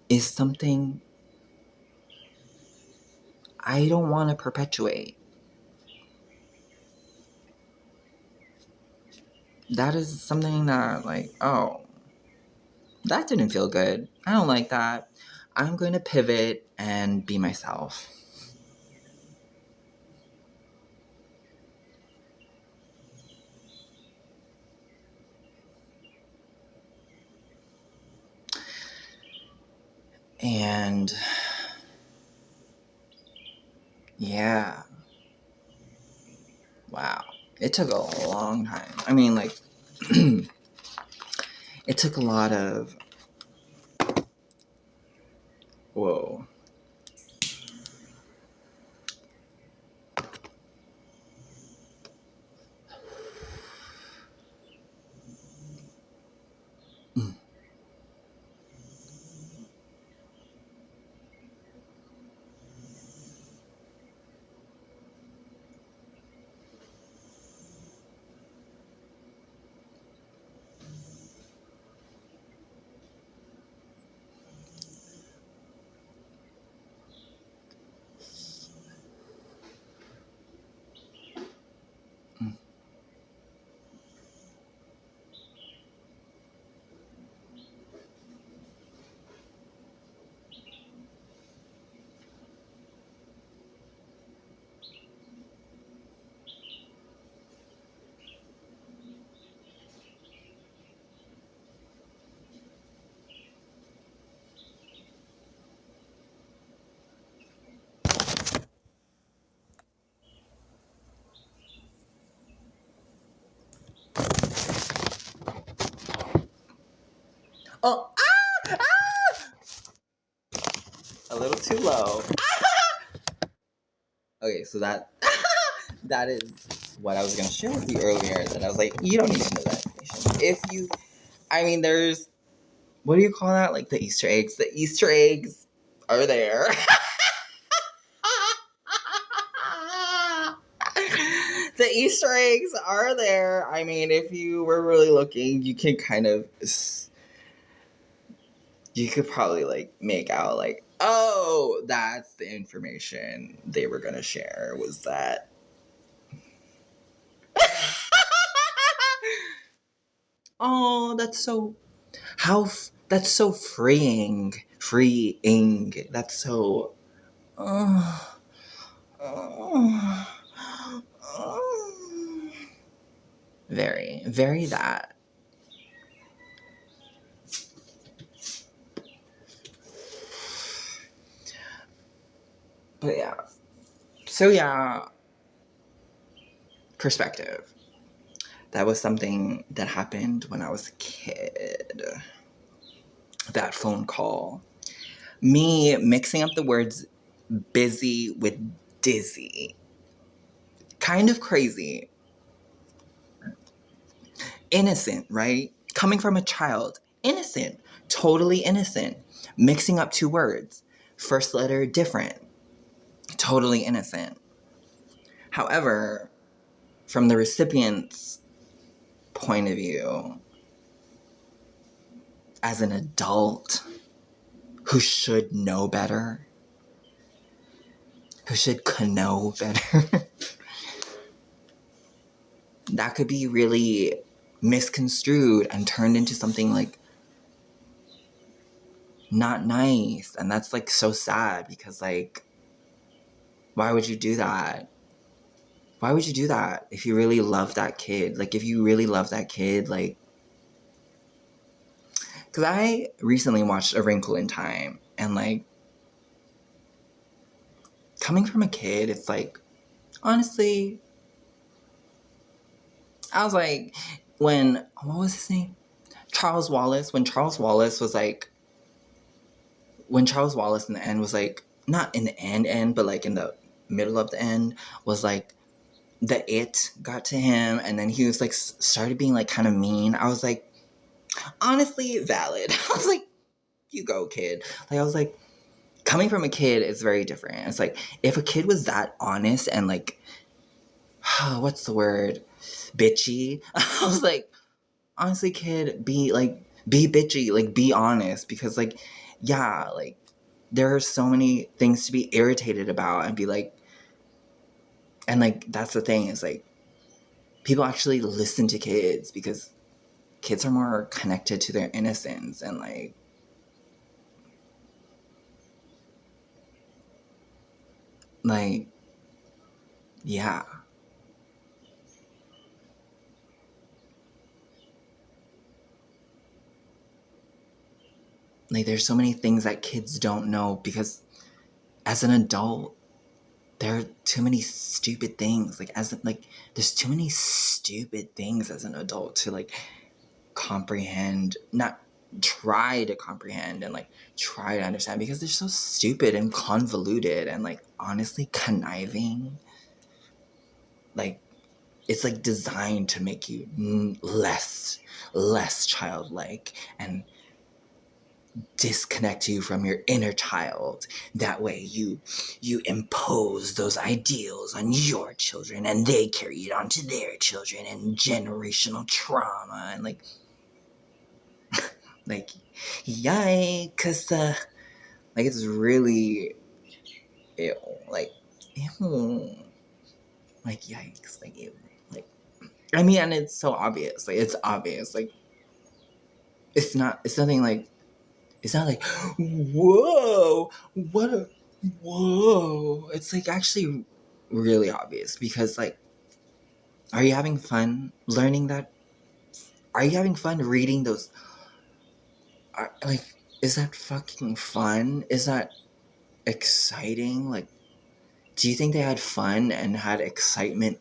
is something I don't want to perpetuate. That is something that, like, oh, that didn't feel good. I don't like that. I'm going to pivot and be myself. And yeah. Wow. It took a long time. I mean, like, it took a lot of. Whoa. Oh, a little too low. Okay, so that is what I was gonna share with you earlier. That I was like, you don't need to know that information. If you, I mean, there's, what do you call that? Like the Easter eggs. The Easter eggs are there. The Easter eggs are there. I mean, if you were really looking, you can kind of, you could probably like make out like, oh, that's the information they were gonna share. Was that? Oh, that's so. That's so freeing. That's so. Oh, oh, oh. Very, very that. But yeah. So yeah, perspective. That was something that happened when I was a kid. That phone call. Me mixing up the words busy with dizzy. Kind of crazy. Innocent, right? Coming from a child. Innocent. Totally innocent. Mixing up two words. First letter different. Totally innocent. However, from the recipient's point of view, as an adult who should know better, who should know better, that could be really misconstrued and turned into something like not nice. And that's like so sad because like, why would you do that? Why would you do that if you really love that kid? Like, if you really love that kid, like, because I recently watched A Wrinkle in Time, and like, coming from a kid, it's like, honestly, I was like, what was his name? Charles Wallace. When Charles Wallace in the end was like, not in the end, but like in the middle of the end, was like, the it got to him, and then he was like, started being like kind of mean. I was like, honestly, valid. I was like, you go, kid. Like, I was like, coming from a kid is very different. It's like, if a kid was that honest and like, what's the word? Bitchy. I was like, honestly, kid, be bitchy, like, be honest. Because, like, yeah, like, there are so many things to be irritated about and be like, and like, that's the thing is like, people actually listen to kids because kids are more connected to their innocence and like, yeah. Like, there's so many things that kids don't know because as an adult, there are too many stupid things. There's too many stupid things as an adult to like comprehend, not try to comprehend and like try to understand because they're so stupid and convoluted and like honestly conniving. Like, it's like designed to make you less childlike and disconnect you from your inner child. That way you impose those ideals on your children and they carry it on to their children and generational trauma and like yikes. Like, it's really ew. Like, ew. Like, yikes. Like, ew. Like, I mean, and it's so obvious. Like, it's obvious. Like, it's nothing like, it's not like, whoa, whoa. It's like actually really obvious because like, are you having fun learning that? Are you having fun reading those? Like, is that fucking fun? Is that exciting? Like, do you think they had fun and had excitement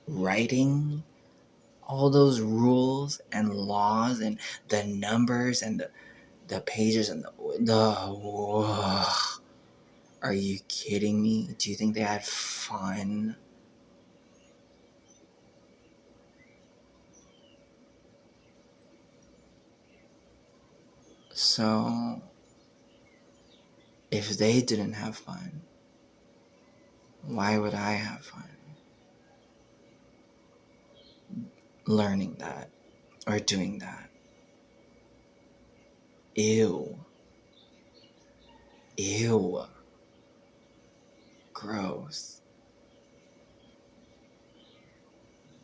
writing all those rules and laws and the numbers and the pages and whoa. Are you kidding me? Do you think they had fun? So, if they didn't have fun, why would I have fun learning that or doing that? Ew. Ew. Gross.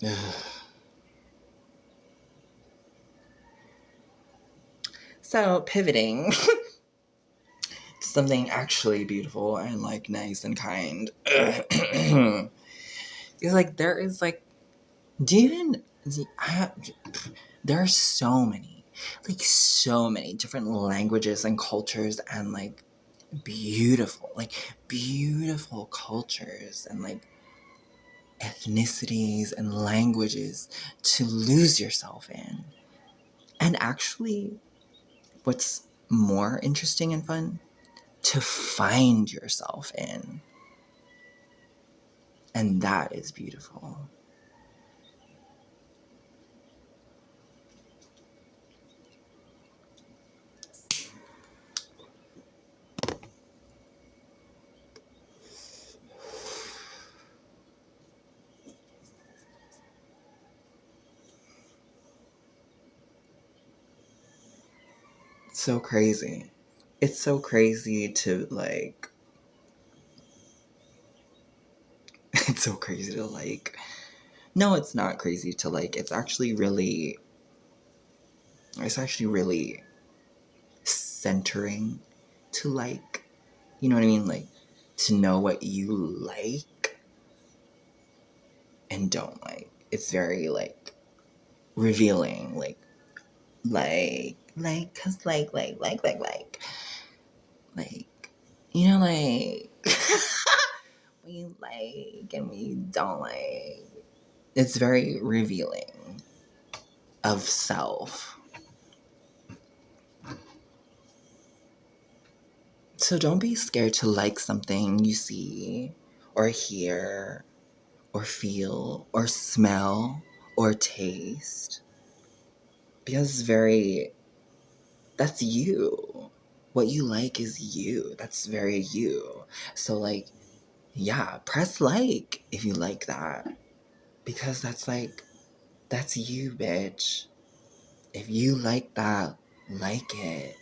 Ugh. So, pivoting to something actually beautiful and like nice and kind. It's like, there is like, do you even, there are so many different languages and cultures and like beautiful, like beautiful cultures and like ethnicities and languages to lose yourself in. And actually, what's more interesting and fun, to find yourself in. And that is beautiful. So crazy. It's so crazy to like, it's so crazy to like, no, it's not crazy to like, it's actually really centering to like, you know what I mean? Like, to know what you like and don't like. It's very like revealing, cause like, you know, like, when you like and when you don't like. It's very revealing of self. So don't be scared to like something you see or hear or feel or smell or taste. Because that's you. What you like is you. That's very you. So like, yeah, press like if you like that. Because that's you, bitch. If you like that, like it.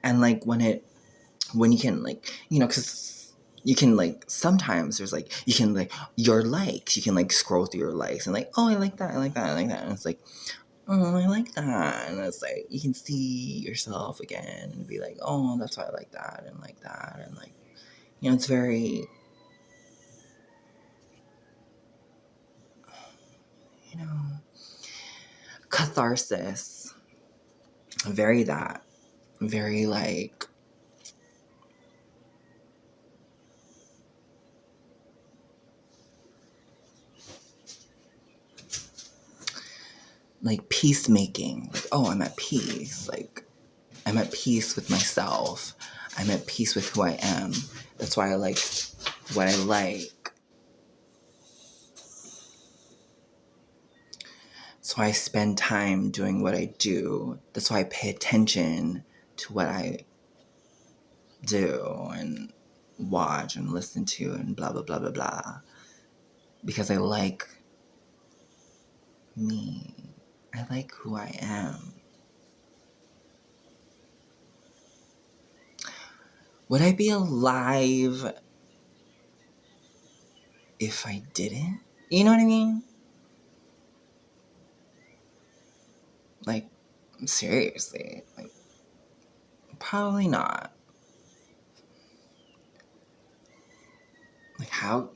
And like when you can like, you know, because you can like, sometimes there's like, you can like, your likes, you can like scroll through your likes and like, oh, I like that, I like that, I like that. And it's like, oh, I like that. And it's like, you can see yourself again and be like, oh, that's why I like that and like that. And like, you know, it's very, you know, catharsis. Very that. Very like, peacemaking. Like, oh, I'm at peace. Like, I'm at peace with myself. I'm at peace with who I am. That's why I like what I like. That's why I spend time doing what I do. That's why I pay attention to what I do and watch and listen to and blah, blah, blah, blah, blah. Because I like me. I like who I am. Would I be alive if I didn't? You know what I mean? Like, seriously. Like, probably not. Like, how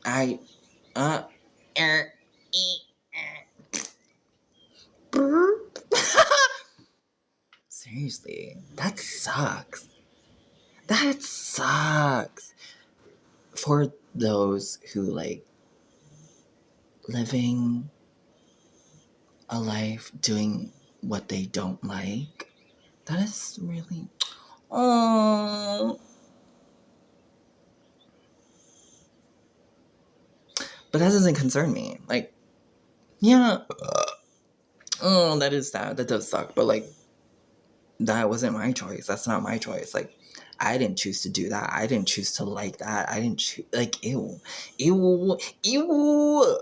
I er, e, seriously, that sucks. That sucks. For those who like living a life doing what they don't like, that is really, oh. But that doesn't concern me. Like, yeah, oh, that is sad. That does suck. But like, that wasn't my choice. That's not my choice. Like, I didn't choose to do that. I didn't choose to like that. I didn't choose, like, ew. Ew. Ew.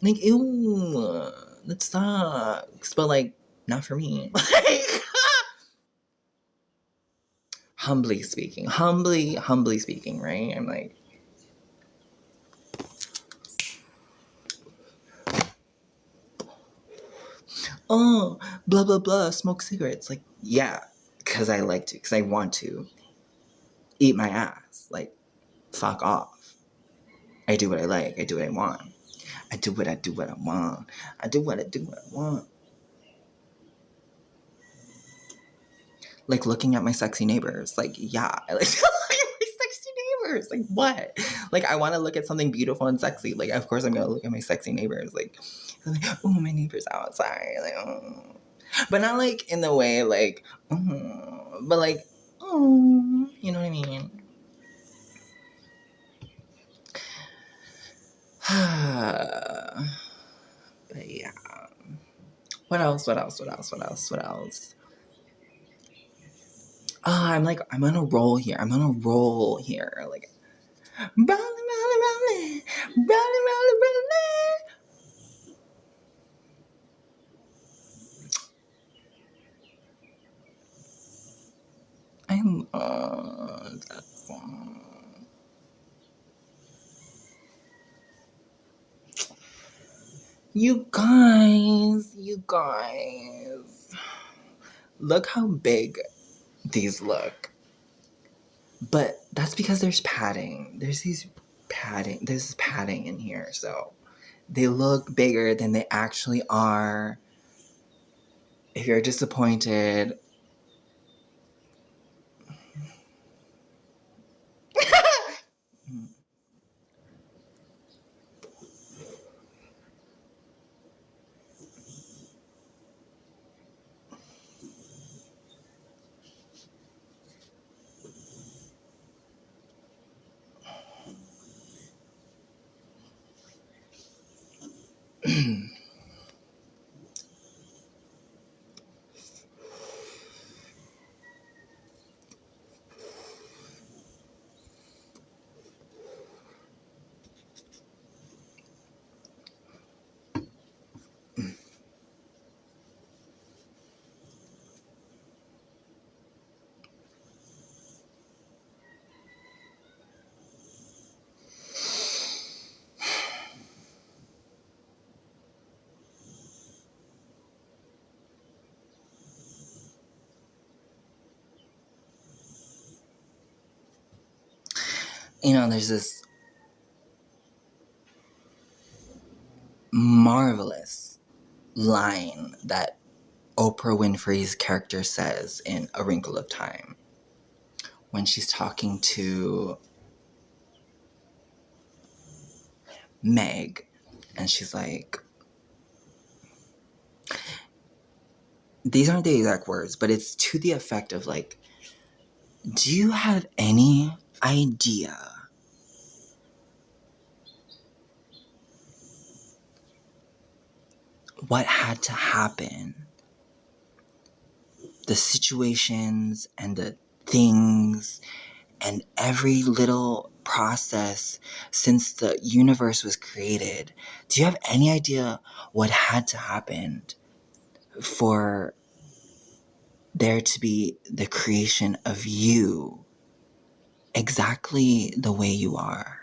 Like, ew. That sucks. But, like, not for me. Like, humbly speaking, right? I'm like, oh, blah, blah, blah, smoke cigarettes. Like, yeah, because I like to, because I want to. Eat my ass. Like, fuck off. I do what I like. I do what I want. I do what I want. I do what I want. Like looking at my sexy neighbors. Like, yeah, I like to look at my sexy neighbors. Like, what? Like, I want to look at something beautiful and sexy. Like, of course, I'm gonna look at my sexy neighbors. Like, oh, my neighbor's outside. Like, oh. But not like in the way like, oh, but like, oh, you know what I mean? But yeah. What else? What else? What else? What else? What else? I'm on a roll here. I'm on a roll here. Like, rolling, rolling, rolling, rolling, rolling, rolling. I love that song. You guys, look how big these look. But that's because there's padding. There's padding in here, so they look bigger than they actually are. If you're disappointed, there's this marvelous line that Oprah Winfrey's character says in A Wrinkle of Time when she's talking to Meg, and she's like, these aren't the exact words, but it's to the effect of like, do you have any idea what had to happen? The situations and the things and every little process since the universe was created. Do you have any idea what had to happen for there to be the creation of you exactly the way you are?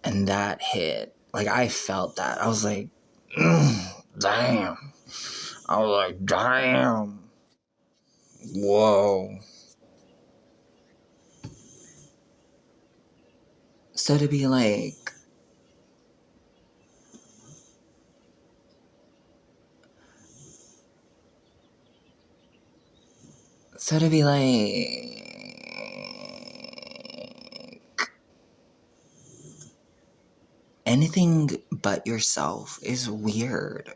And that hit. Like, I felt that. I was like, damn. I was like, damn. Whoa. So to be like, anything but yourself is weird.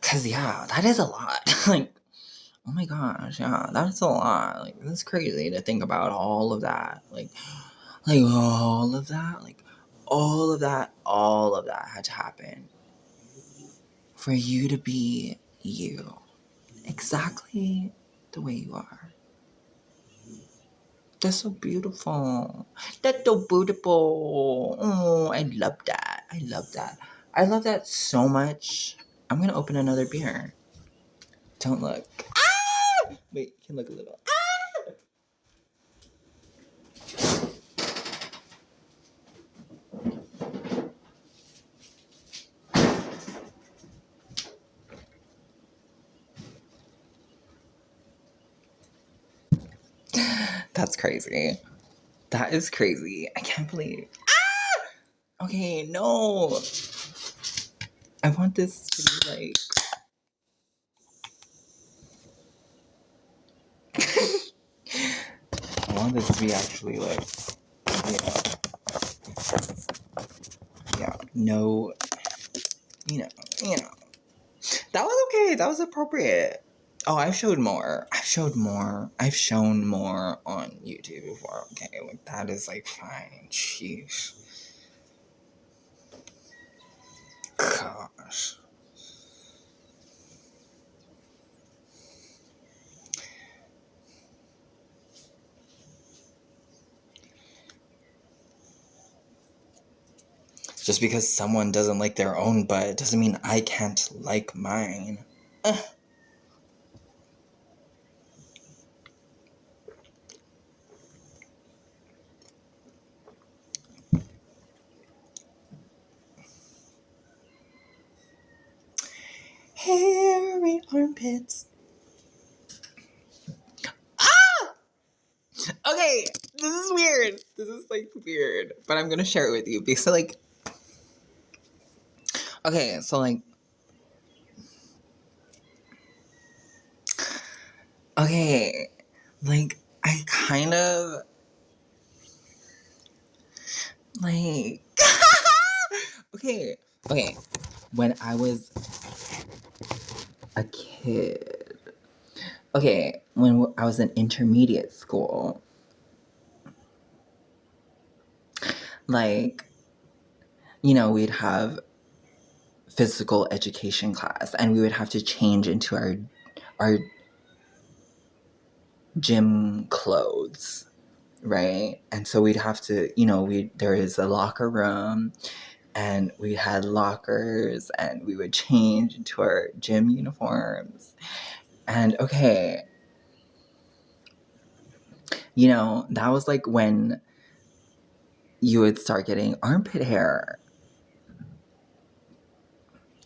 Cause yeah, that is a lot. Like, oh my gosh, yeah, that's a lot. Like, that's crazy to think about all of that. Like all of that. Like, all of that had to happen for you to be you. Exactly the way you are. That's so beautiful. That's so beautiful. Oh, I love that. I love that. I love that so much. I'm gonna open another beer. Don't look. Ah! Wait, you can look a little. Ah! That's crazy. That is crazy. I can't believe. Ah! Okay, no. I want this to be like. I want this to be actually like. Yeah. No. You know. You know. That was okay. That was appropriate. Oh, I've shown more. I've shown more on YouTube before. Okay, like that is like fine. Sheesh. Gosh. Just because someone doesn't like their own butt doesn't mean I can't like mine. Ugh. Hairy armpits. Ah! Okay, this is weird. This is like weird, but I'm gonna share it with you because like, okay, so like, okay, like I kind of like, okay, okay, when I was a kid, okay, when I was in intermediate school, like, you know, we'd have physical education class and we would have to change into our gym clothes, right? And so we'd have to, you know, there is a locker room and we had lockers and we would change into our gym uniforms. And okay, you know, that was like when you would start getting armpit hair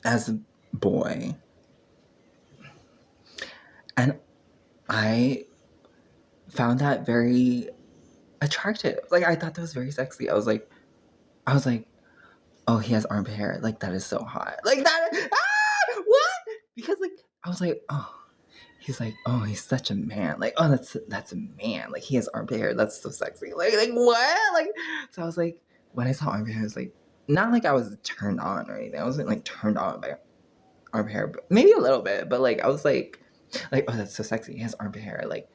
as a boy. And I found that very attractive. Like I thought that was very sexy. I was like, oh, he has armpit hair. Like that is so hot. Like that. Ah, what? Because like I was like, oh, he's like, oh, he's such a man. Like, oh, that's a man. Like he has armpit hair. That's so sexy. Like what? Like so I was like, when I saw armpit hair, I was like, not like I was turned on or anything. I wasn't like turned on by armpit hair, but maybe a little bit. But like I was like, oh, that's so sexy. He has armpit hair. Like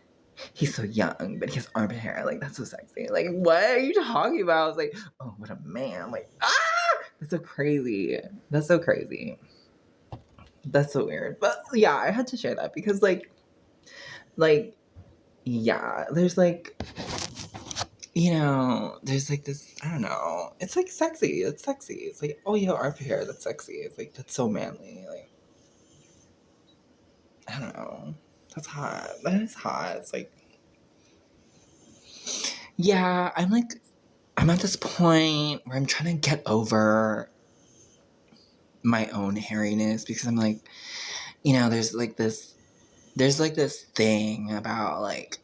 he's so young, but he has armpit hair. Like that's so sexy. Like what are you talking about? I was like, oh, what a man. I'm like, ah, that's so crazy. That's so crazy. That's so weird. But yeah, I had to share that because like yeah, there's like, you know, there's like this, I don't know. It's like sexy. It's sexy. It's like, oh, you have armpit hair. That's sexy. It's like that's so manly. Like I don't know. That's hot. That is hot. It's like, yeah, I'm at this point where I'm trying to get over my own hairiness because I'm like, you know, there's like this thing about like,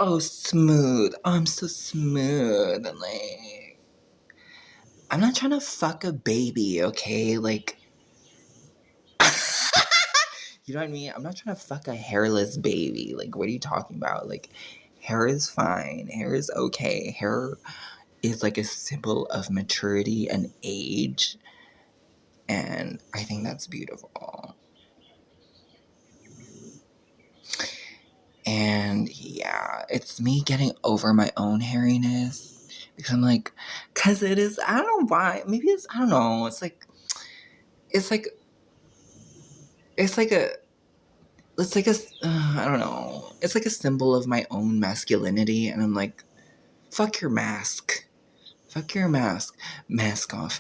oh, smooth. Oh, I'm so smooth. And like, I'm not trying to fuck a baby, okay? Like, you know what I mean? I'm not trying to fuck a hairless baby. Like, what are you talking about? Like, hair is fine. Hair is okay. Hair is like a symbol of maturity and age. And I think that's beautiful. And yeah, it's me getting over my own hairiness because I'm like, because it is, I don't know why. Maybe it's, I don't know. It's like, it's like a, it's like a, I don't know. It's like a symbol of my own masculinity. And I'm like, fuck your mask. Fuck your mask. Mask off.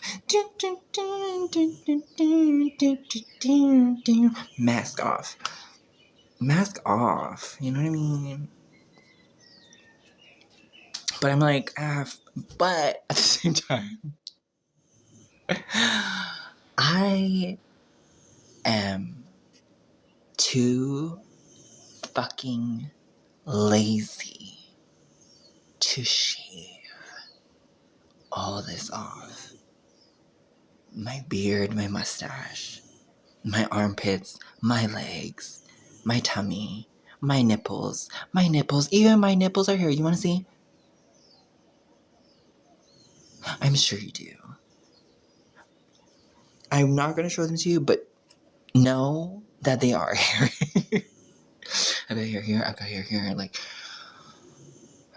Mask off. Mask off. You know what I mean? But I'm like, but at the same time, I am too fucking lazy to shave all this off. My beard, my mustache, my armpits, my legs, my tummy, my nipples, even my nipples are here. You want to see? I'm sure you do. I'm not going to show them to you, but know that they are hairy. I got hair here, I got hair here, like,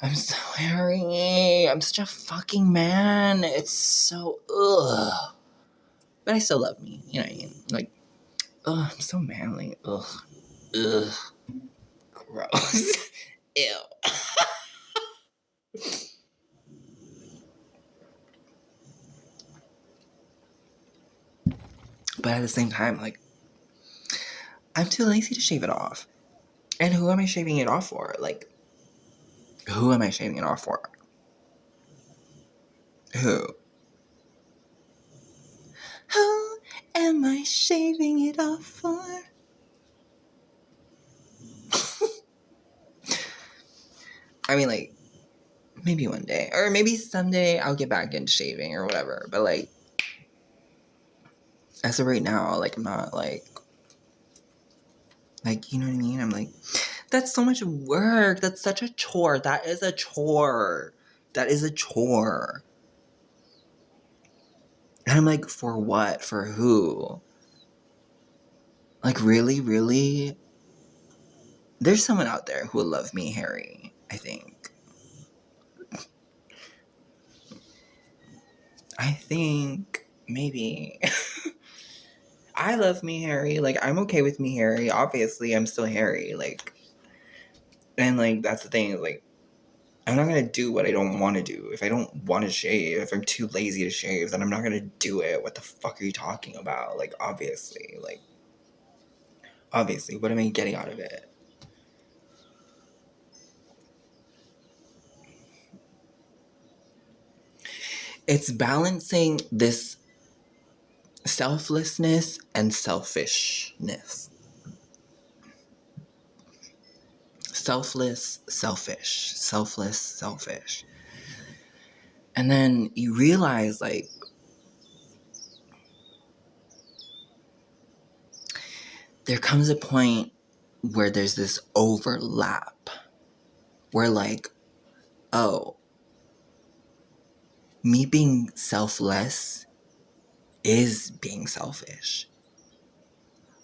I'm so hairy. I'm such a fucking man. It's so, ugh. But I still love me, you know what I mean? Like, ugh, I'm so manly. Ugh. Ugh. Gross. Ew. But at the same time, like, I'm too lazy to shave it off. And who am I shaving it off for? Like, who am I shaving it off for? Who? Who am I shaving it off for? I mean, like, maybe one day. Or maybe someday I'll get back into shaving or whatever. But, like, as of right now, like, I'm not, like, you know what I mean? I'm like, that's so much work. That's such a chore. That is a chore. That is a chore. And I'm like, for what? For who? Like, really, really? There's someone out there who will love me hairy, I think. I think maybe. I love me hairy. Like, I'm okay with me hairy. Obviously, I'm still hairy. Like, and, like, that's the thing. Like, I'm not going to do what I don't want to do. If I don't want to shave, if I'm too lazy to shave, then I'm not going to do it. What the fuck are you talking about? Like, obviously, what am I getting out of it? It's balancing this selflessness and selfishness. Selfless, selfish. Selfless, selfish. And then you realize, like, there comes a point where there's this overlap where, like, oh, me being selfless is being selfish.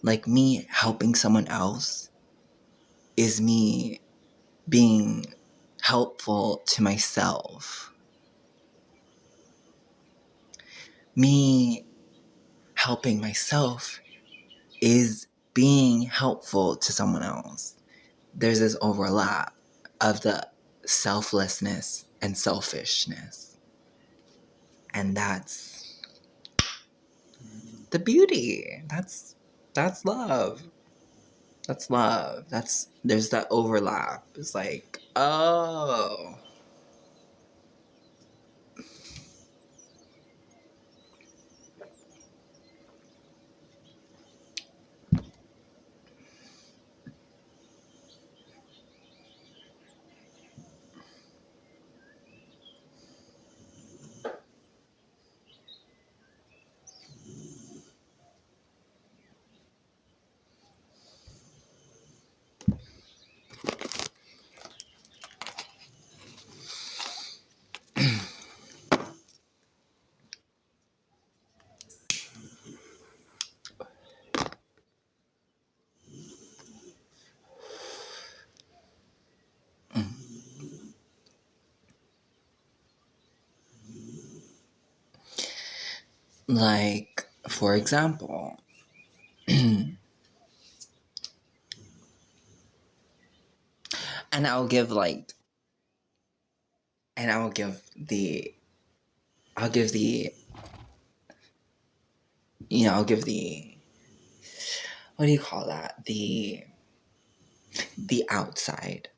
Like, me helping someone else is me being helpful to myself. Me helping myself is being helpful to someone else. There's this overlap of the selflessness and selfishness. And that's the beauty. That's love. That's love. There's that overlap. It's like, oh. Like, for example, and I'll give the I'll give the, I'll give the, what do you call that? The outside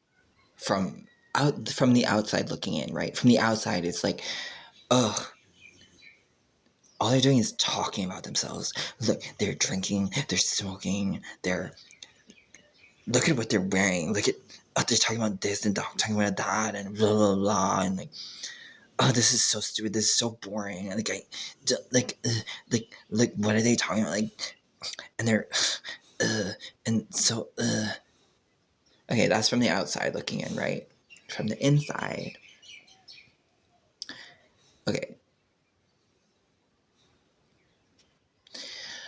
from the outside looking in, right? From the outside, it's like, ugh, all they're doing is talking about themselves. Look, they're drinking, they're smoking, look at what they're wearing. Look at, oh, they're talking about this and talking about that and blah blah blah and like, oh, this is so stupid. This is so boring. And like, what are they talking about? Like, and they're, and so, okay, that's from the outside looking in, right? From the inside, okay.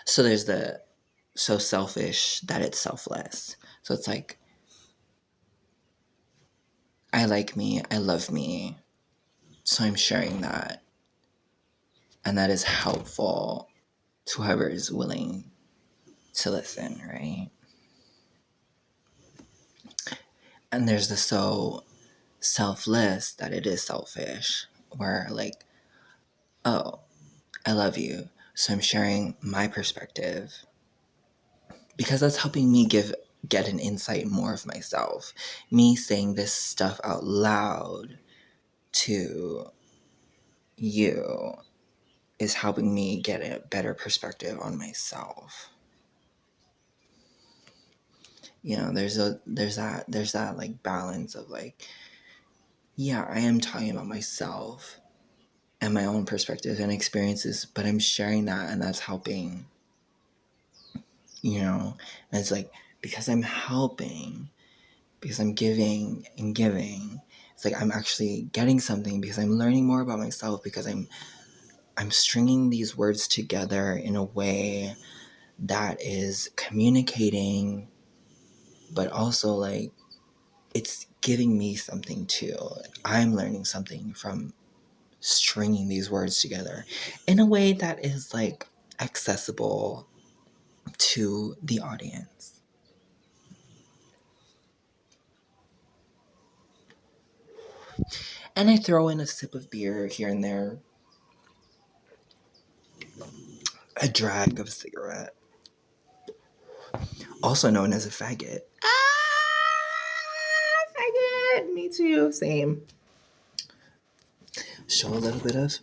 So there's the so selfish that it's selfless. So it's like, I like me, I love me, so I'm sharing that. And that is helpful to whoever is willing to listen, right? And there's the so selfless that it is selfish, where like, oh, I love you, so I'm sharing my perspective because that's helping me get an insight more of myself. Me saying this stuff out loud to you is helping me get a better perspective on myself. There's that like balance of like, yeah, I am talking about myself and my own perspectives and experiences, but I'm sharing that and that's helping, and it's like, because I'm helping, because I'm giving and giving, it's like I'm actually getting something because I'm learning more about myself, because I'm stringing these words together in a way that is communicating, but also like it's giving me something too. I'm learning something from stringing these words together in a way that is like accessible to the audience. And I throw in a sip of beer here and there, a drag of a cigarette, also known as a faggot. Faggot! Me too, same. Show a little bit of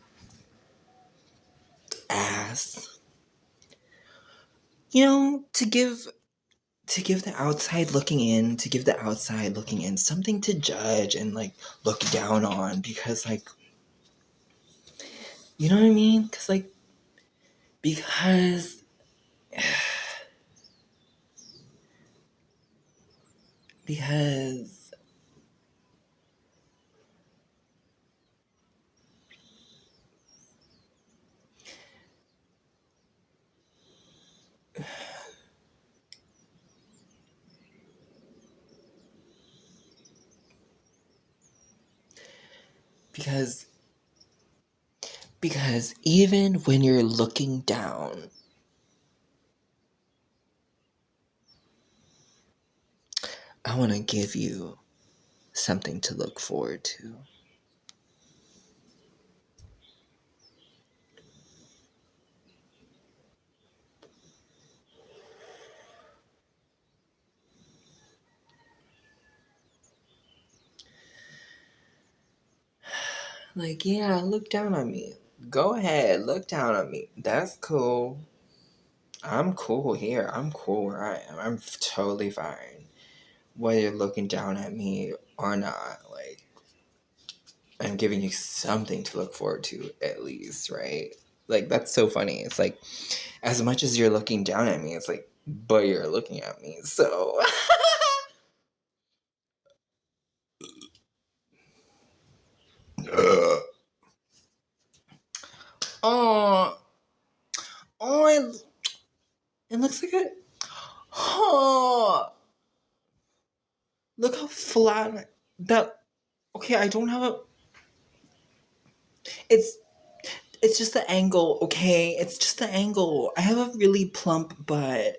ass. To give the outside looking in, something to judge and like look down on, because like, you know what I mean? Because because because because even when you're looking down, I want to give you something to look forward to. Like, yeah, look down on me. Go ahead, look down on me. That's cool. I'm cool here. I'm cool where I am. I'm totally fine. Whether you're looking down at me or not, like, I'm giving you something to look forward to at least, right? Like, that's so funny. It's like, as much as you're looking down at me, it's like, but you're looking at me, so. Oh, oh, it looks like it. Oh, look how flat that. Okay, I don't have a. It's it's just the angle. Okay, it's just the angle. I have a really plump butt.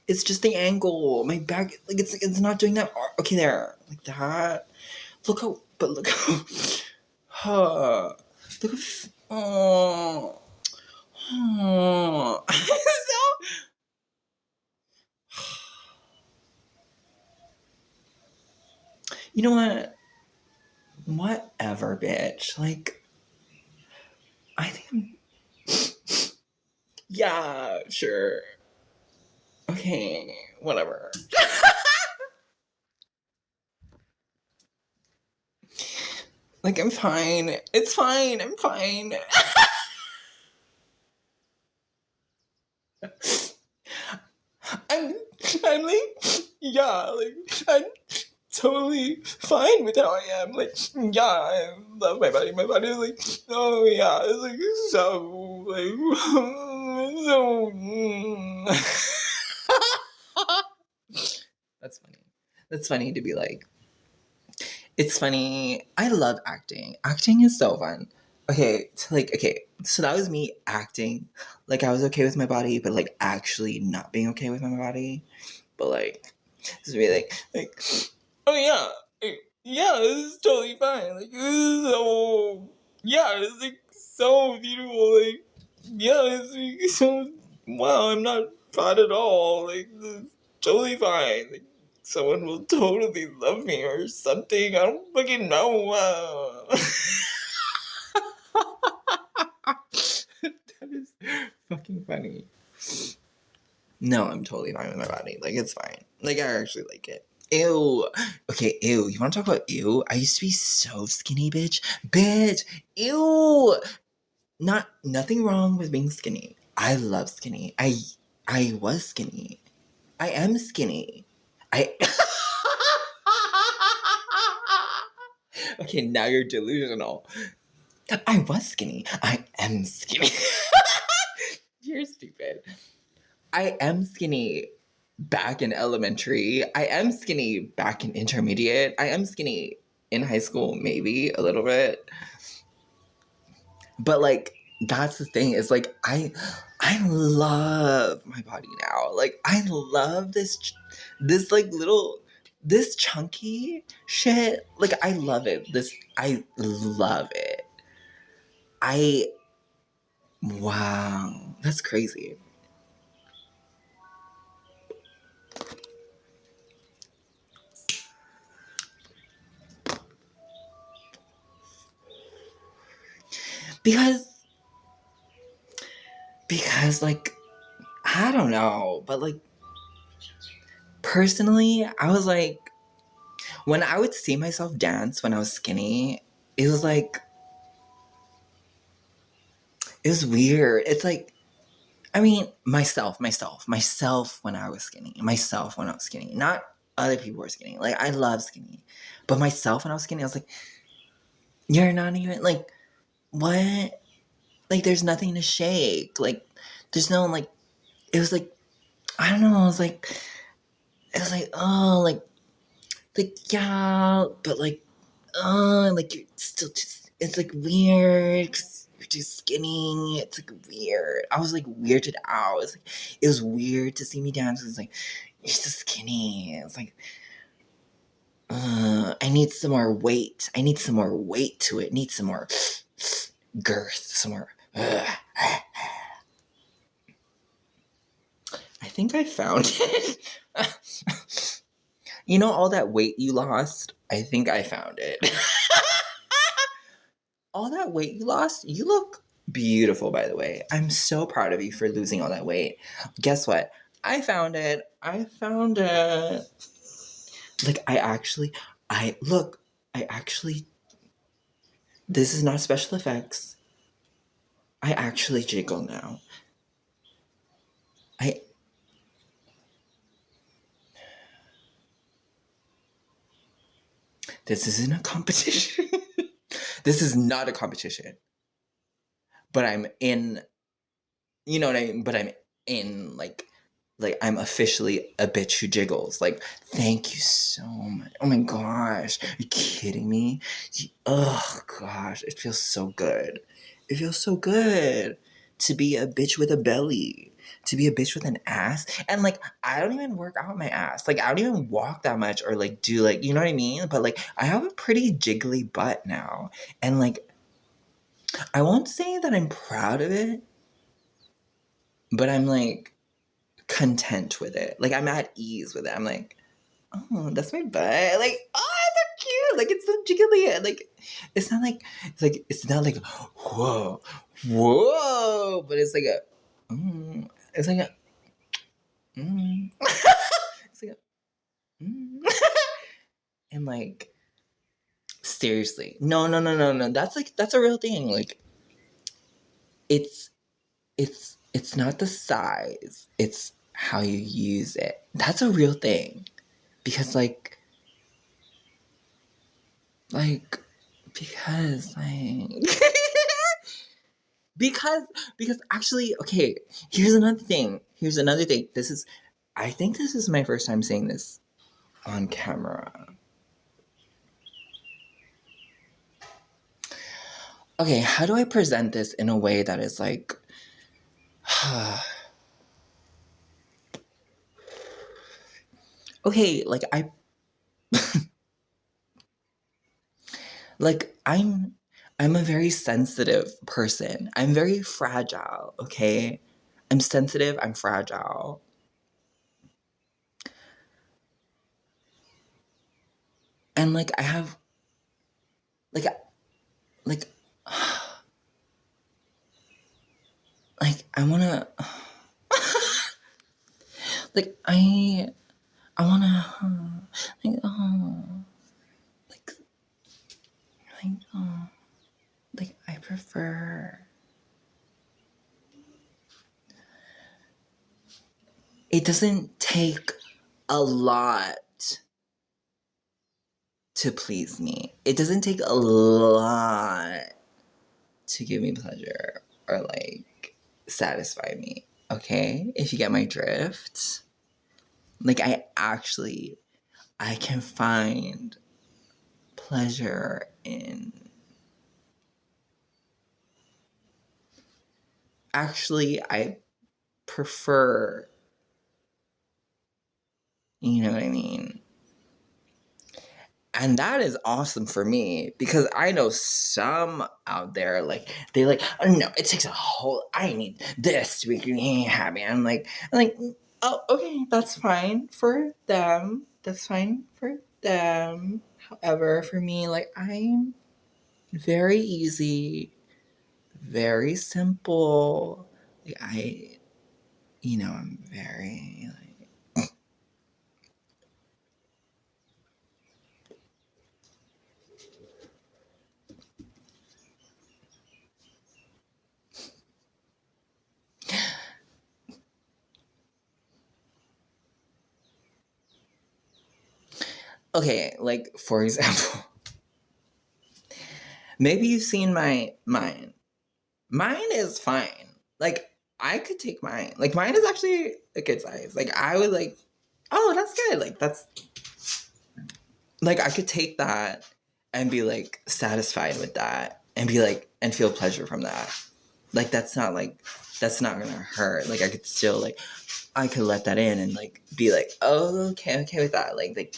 It's just the angle. My back, like it's not doing that. Okay, there, like that. Look how, but look how. Huh. Look at, oh, oh. So, you know what? Whatever, bitch. Like, I think yeah, sure. Okay, whatever. Like, I'm fine. It's fine. I'm fine. I'm, I'm like, yeah, like, I'm totally fine with how I am. Like, yeah, I love my body. My body is like, oh yeah, it's like so, like, so. That's funny. That's funny to be like, it's funny. I love acting. Acting is so fun. Okay, so that was me acting like I was okay with my body, but like actually not being okay with my body. But like, it's really like, oh yeah, yeah, this is totally fine. Like, this is so, yeah, it's like so beautiful. Like, yeah, it's like, so, wow, I'm not fat at all. Like, this is totally fine. Like, someone will totally love me or something. I don't fucking know. That is fucking funny. No, I'm totally fine with my body. Like, it's fine. Like, I actually like it. Ew. Okay, ew. You want to talk about ew? I used to be so skinny, bitch. Bitch. Ew. Nothing wrong with being skinny. I love skinny. I was skinny. I am skinny. I Okay, now you're delusional. I was skinny. I am skinny. You're stupid. I am skinny back in elementary. I am skinny back in intermediate. I am skinny in high school, maybe a little bit. But like, that's the thing, is like, I love my body now. Like, I love this like little, this chunky shit. Like, I love it. I love it. Wow, that's crazy. Because like, I don't know, but like, personally, I was like, when I would see myself dance when I was skinny, it was like, it was weird. It's like, I mean, myself when I was skinny, not other people were skinny. Like, I love skinny, but myself when I was skinny, I was like, you're not even like, what? Like, there's nothing to shake. Like, there's no, like, it was like, I don't know. It was like, oh, like, yeah, but like, you're still just, it's like weird, 'cause you're too skinny. It's like weird. I was like weirded out. It was weird to see me dance. It was like, you're so skinny. It's like, I need some more weight. I need some more weight to it. I need some more girth. Some more. I think I found it. You know all that weight you lost? I think I found it. All that weight you lost, you look beautiful, by the way. I'm so proud of you for losing all that weight. Guess what? I found it. Like, I actually, this is not special effects. I actually jiggle now. This isn't a competition. This is not a competition. But I'm in, you know what I mean? But I'm in, like, I'm officially a bitch who jiggles. Like, thank you so much. Oh my gosh. Are you kidding me? Oh gosh. It feels so good. It feels so good to be a bitch with a belly. To be a bitch with an ass. And like, I don't even work out my ass. Like, I don't even walk that much or like do, like, you know what I mean? But like, I have a pretty jiggly butt now. And like, I won't say that I'm proud of it, but I'm like content with it. Like I'm at ease with it. I'm like, oh, that's my butt. Like, oh, it's so cute. Like it's so jiggly. Like it's not like whoa, whoa, but it's like a it's like a it's like a and like seriously, no. That's a real thing. Like it's it's not the size. It's how you use it. That's a real thing. Because like because like because actually okay, here's another thing. This is I think this is my first time saying this on camera. Okay, how do I present this in a way that is like okay, like I'm a very sensitive person. I'm very fragile, okay? I'm sensitive, I'm fragile. And like I have like like like I want to like I want to like like like like I prefer it doesn't take a lot to please me. It doesn't take a lot to give me pleasure or like satisfy me. Okay? If you get my drift. Like I can find pleasure in actually I prefer, you know what I mean? And that is awesome for me because I know some out there like they like, oh no, it takes a whole I need this to make me happy. I'm like, oh okay, that's fine for them. That's fine for them. However, for me, like I'm very easy, very simple. Like I'm very like okay, like for example, maybe you've seen mine. Mine is fine. Like I could take mine. Like mine is actually a good size. Like I would like, oh, that's good. Like that's like I could take that and be like satisfied with that and be like and feel pleasure from that. Like that's not gonna hurt. Like I could still like I could let that in and like be like, oh okay with that. Like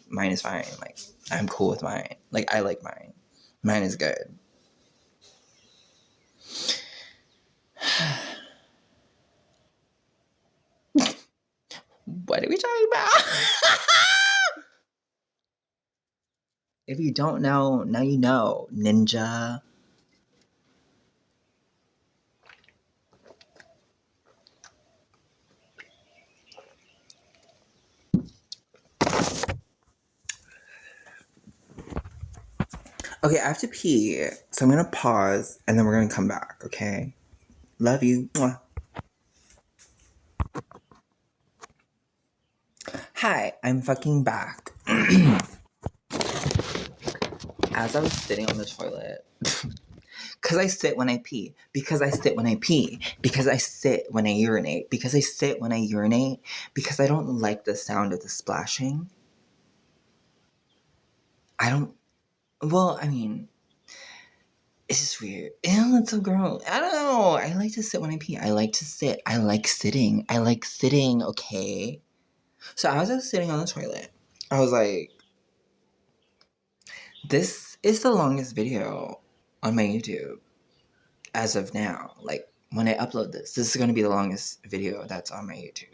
mine is fine. Like I'm cool with mine. Like I like mine. Mine is good. What are we talking about? If you don't know, now you know, ninja. Okay, I have to pee, so I'm gonna pause and then we're gonna come back, okay? Love you. Mwah. Hi, I'm fucking back. As I was sitting on the toilet, because I sit when I pee, because I sit when I pee, because I sit when I urinate, because I sit when I urinate, because I don't like the sound of the splashing. I don't, well, I mean, it's just weird. Ew, it's so gross. I don't know. I like to sit when I pee. I like to sit. I like sitting. I like sitting, okay? So as I was sitting on the toilet, I was like, this is the longest video on my YouTube. as of now. Like when I upload this is going to be the longest video that's on my YouTube.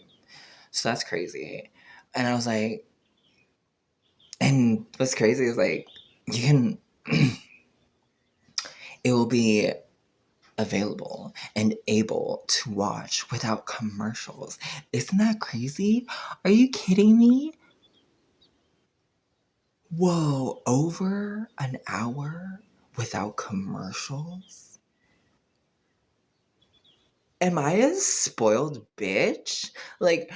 So that's crazy. And I was like, and what's crazy is like, you can, it will be available and able to watch without commercials. Isn't that crazy? Are you kidding me? Whoa, over an hour without commercials? Am I a spoiled bitch? Like,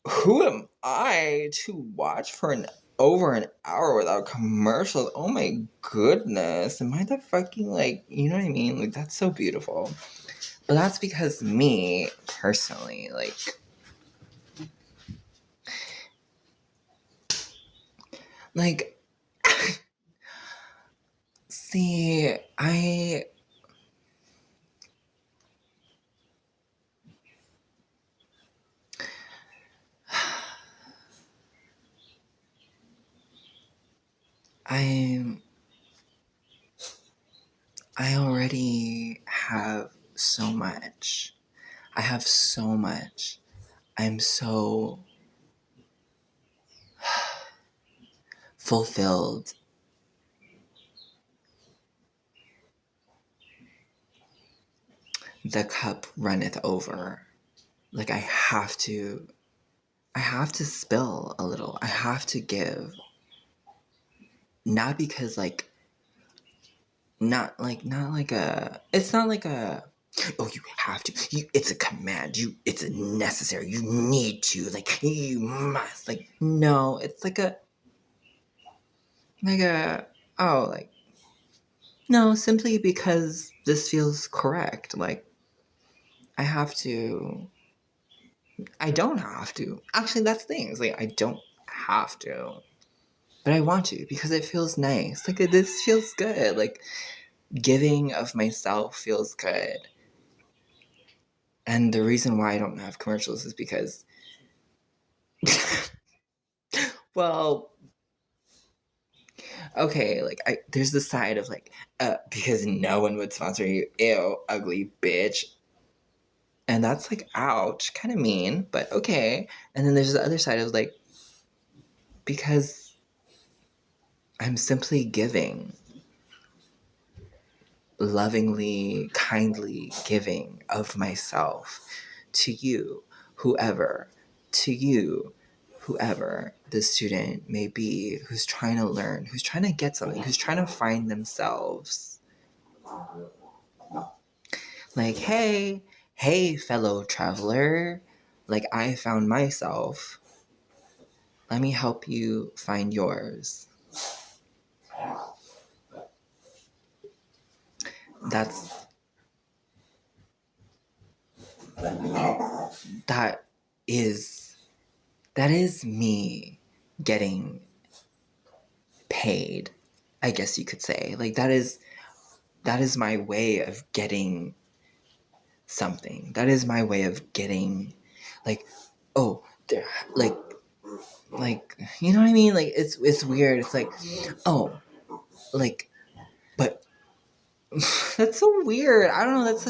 who am I to watch for over an hour without commercials? Oh my goodness. Am I the fucking, like, you know what I mean? Like, that's so beautiful. But that's because me, personally, like, see, I I already have so much. I have so much. I'm so fulfilled. The cup runneth over. Like I have to spill a little. I have to give. Not because like not like a it's not like a oh you have to it's a command it's a necessary you need to like you must like no it's like a oh like no simply because this feels correct like I have to I don't have to actually that's the thing it's like I don't have to but I want to because it feels nice like this feels good like giving of myself feels good. And the reason why I don't have commercials is because, well, okay, like there's the side of like, because no one would sponsor you, ew, ugly bitch, and that's like, ouch, kind of mean, but okay. And then there's the other side of like, because I'm simply giving, lovingly, kindly giving of myself to you, whoever, to you, whoever the student may be who's trying to learn, who's trying to get something, who's trying to find themselves. Like, hey, fellow traveler, like I found myself. Let me help you find yours. That's that is that is me getting paid, I guess you could say. Like that is my way of getting something. That is my way of getting like oh there like you know what I mean? Like it's weird. It's like oh like but that's so weird. I don't know. That's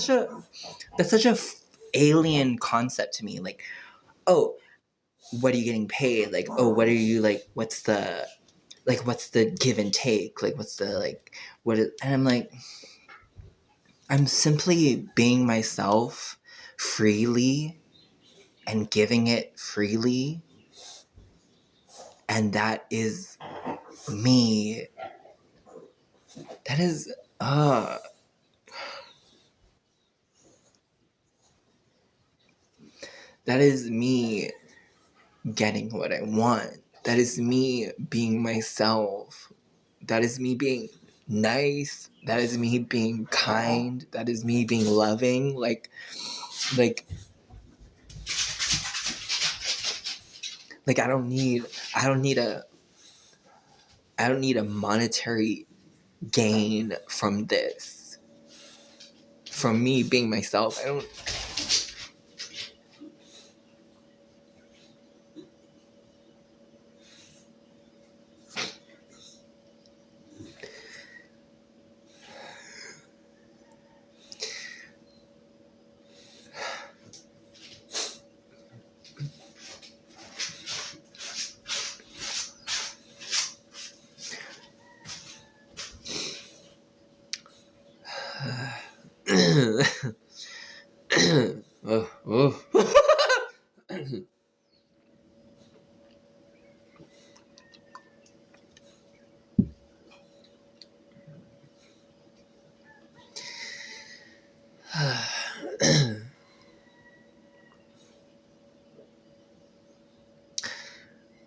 such a alien concept to me. Like oh what are you getting paid? Like oh what are you like? What's the give and take? Like what's the like what? Is, and I'm like I'm simply being myself freely and giving it freely. And that is me. That is, that is me getting what I want. That is me being myself. That is me being nice. That is me being kind. That is me being loving. Like, like I don't need I don't need a monetary gain from this. From me being myself. I don't, Oh.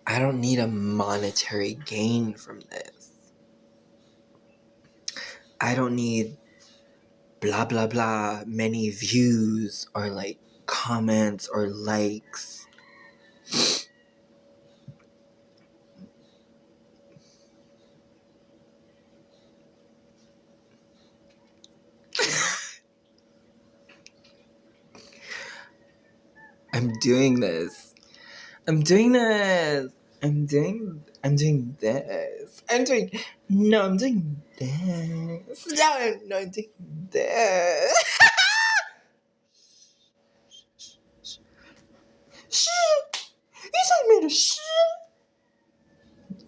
I don't need a monetary gain from this. I don't need blah blah blah many views or like comments or likes. I'm doing this. I'm doing this. I'm doing this. I'm doing this. I'm doing this. No, I'm doing this. Shh. You said me to shh.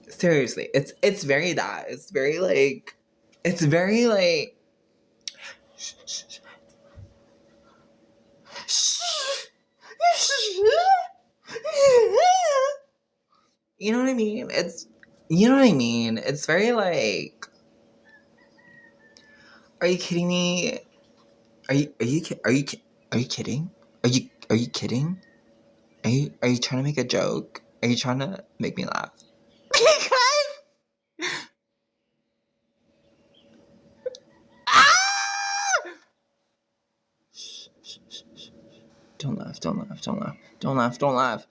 Seriously, it's very that. It's very like shh, shh, shh. You know what I mean? You know what I mean? It's very like, are you kidding me? Are you kidding? Are you kidding? Are you trying to make a joke? Are you trying to make me laugh? Because ah! Shh, shh, shh, shh. Don't laugh, don't laugh, don't laugh. Don't laugh, don't laugh.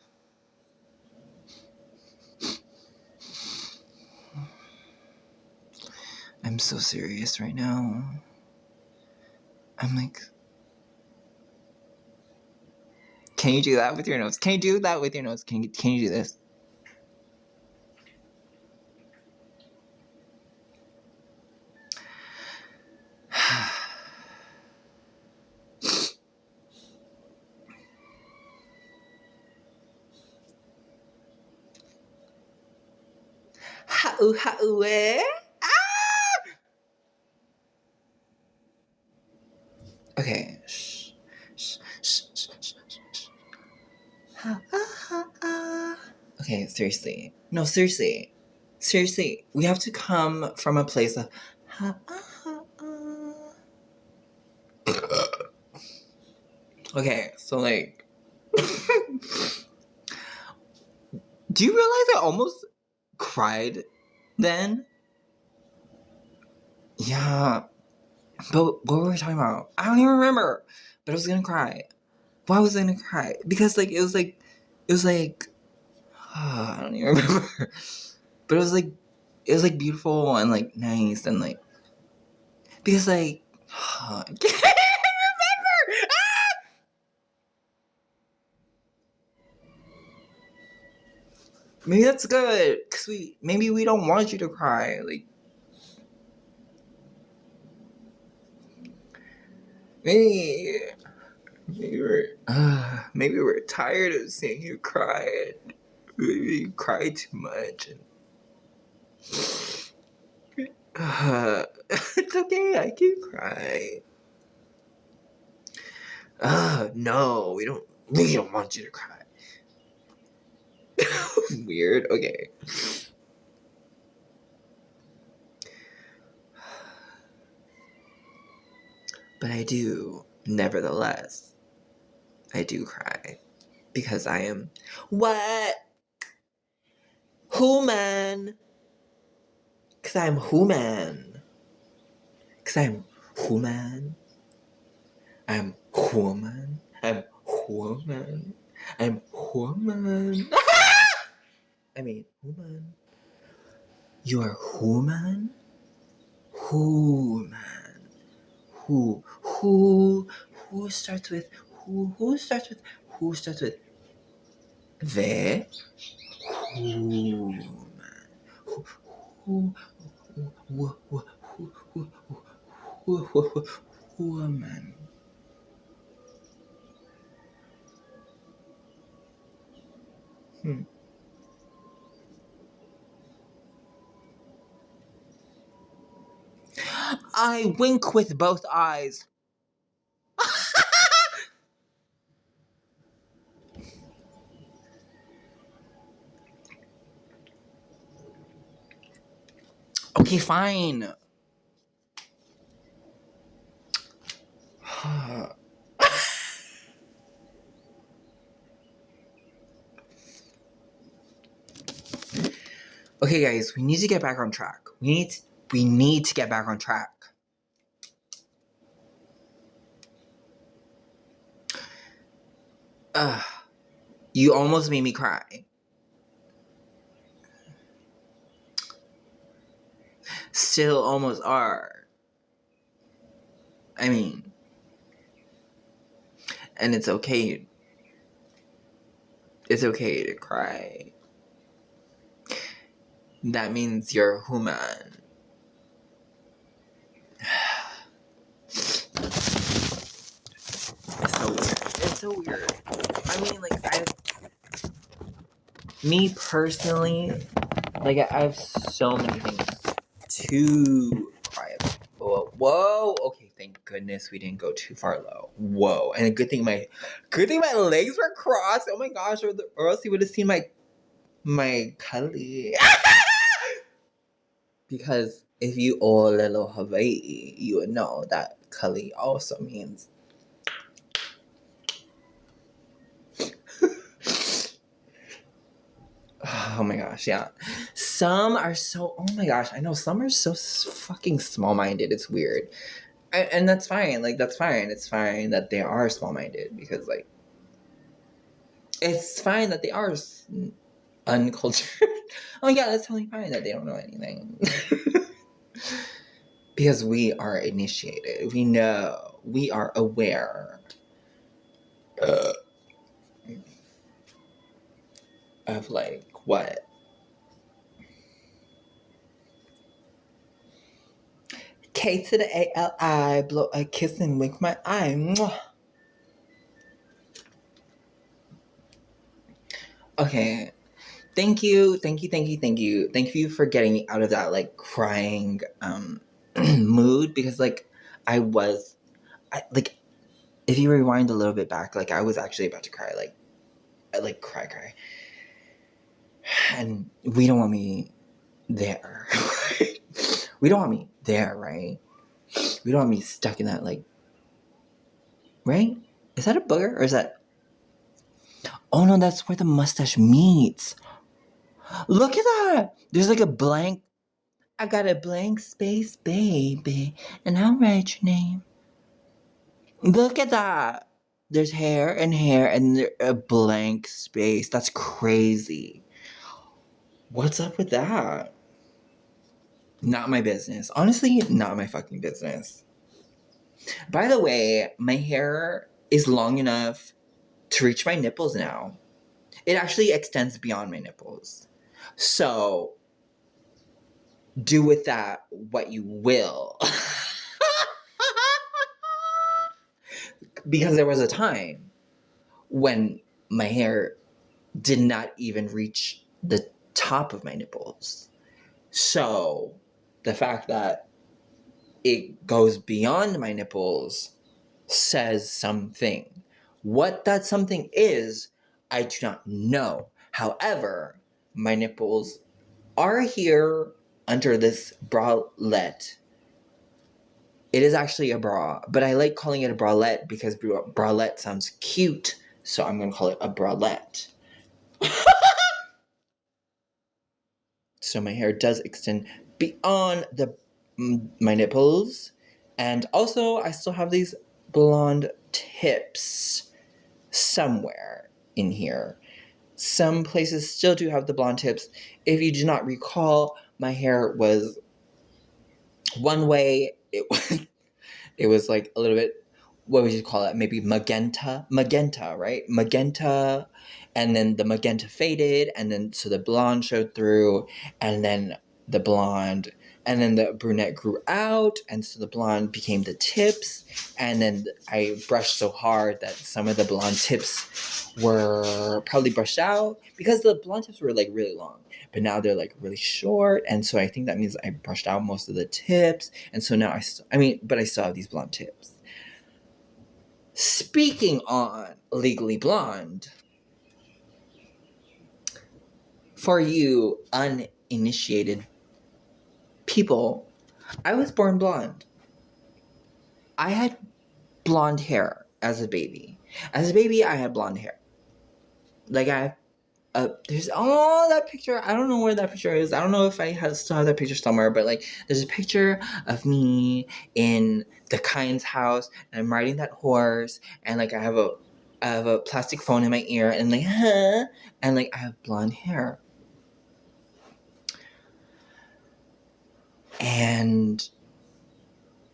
I'm so serious right now. I'm like, can you do that with your nose? Can you do that with your nose? Can you do this? Ha-ooh, ha-ooh, eh? Ah! Okay. Shh. Shh, shh, shh, shh, shh. Ha, ah, ha, ah. Okay, seriously. No, seriously. Seriously. We have to come from a place of ha, ah, ha, ah. Okay, so like, do you realize I almost cried then? Yeah. But what were we talking about? I don't even remember. But I was gonna cry. Why was I gonna cry? Because like it was like I don't even remember. But it was like beautiful and like nice and like because like I can't remember. Ah! Maybe that's good because maybe we don't want you to cry. Like maybe maybe we're tired of seeing you cry. And maybe you cry too much. And, it's okay. I can cry. No, we don't want you to cry. Weird. Okay. But I do, nevertheless, I do cry because I am what? Human. Because I'm human. Because I'm human. I'm woman. I'm woman. I'm woman. I mean, woman. You are human? Human. Who starts with who starts with the human. Who who who who who woman. Hmm. I wink with both eyes. Okay, fine. Okay, guys, we need to get back on track. We need to get back on track. You almost made me cry. Still almost are. I mean, and it's okay. It's okay to cry. That means you're human. It's so weird. It's so weird. I mean, like, me personally, like, I have so many things to cry about. Whoa. Okay, thank goodness we didn't go too far low. Whoa. And a good thing my legs were crossed. Oh my gosh, or else you would have seen my Cully. Because if you all little Hawaii, you would know that Cully also means oh my gosh, yeah. Some are so, oh my gosh, I know, some are so fucking small-minded. It's weird. And that's fine. Like, that's fine. It's fine that they are small-minded because, like, it's fine that they are uncultured. Oh my god, that's totally fine that they don't know anything. Because we are initiated. We know. We are aware. Of, like, what? K to the A-L-I, blow a kiss and wink my eye. Mwah. Okay. Thank you for getting me out of that, like, crying mood, because, like, like, if you rewind a little bit back, like, I was actually about to cry, like cry. And we don't want me there. We don't want me there, right? We don't want me stuck in that, like, right? Is that a booger, or is that... Oh no, that's where the mustache meets. Look at that! There's like a blank... I got a blank space, baby, and I'll write your name. Look at that! There's hair, and a blank space. That's crazy. What's up with that? Not my business. Honestly, not my fucking business. By the way, my hair is long enough to reach my nipples now. It actually extends beyond my nipples. So, do with that what you will. Because there was a time when my hair did not even reach the top of my nipples. So, the fact that it goes beyond my nipples says something. What that something is, I do not know. However, my nipples are here under this bralette. It is actually a bra, but I like calling it a bralette because bralette sounds cute, so I'm going to call it a bralette. So my hair does extend beyond my nipples, and also I still have these blonde tips somewhere in here. Some places still do have the blonde tips. If you do not recall, my hair was one way. It was like a little bit, what would you call it? Maybe magenta, right? Magenta, and then the magenta faded, and then so the blonde showed through, and then the blonde, and then the brunette grew out, and so the blonde became the tips, and then I brushed so hard that some of the blonde tips were probably brushed out because the blonde tips were like really long, but now they're like really short, and so I think that means I brushed out most of the tips, and so now but I still have these blonde tips. Speaking on Legally Blonde, for you uninitiated people, I was born blonde. I had blonde hair as a baby. As a baby, I had blonde hair. Like I there's that picture. I don't know where that picture is. I don't know if still have that picture somewhere, but like there's a picture of me in the Kind's house, and I'm riding that horse, and like I have a plastic phone in my ear, and like and like I have blonde hair, and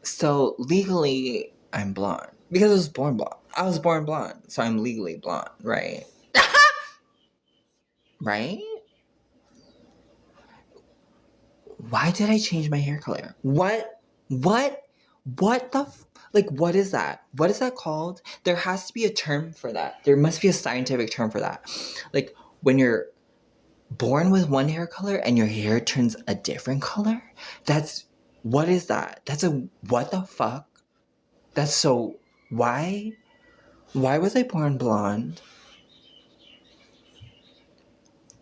so legally I'm blonde because I was born blonde. I was born blonde, so I'm legally blonde, right? Right? Why did I change my hair color? What like what is that? What is that called? There has to be a term for that. There must be a scientific term for that. Like when you're born with one hair color and your hair turns a different color, what is that? That's a what the fuck? That's so why was I born blonde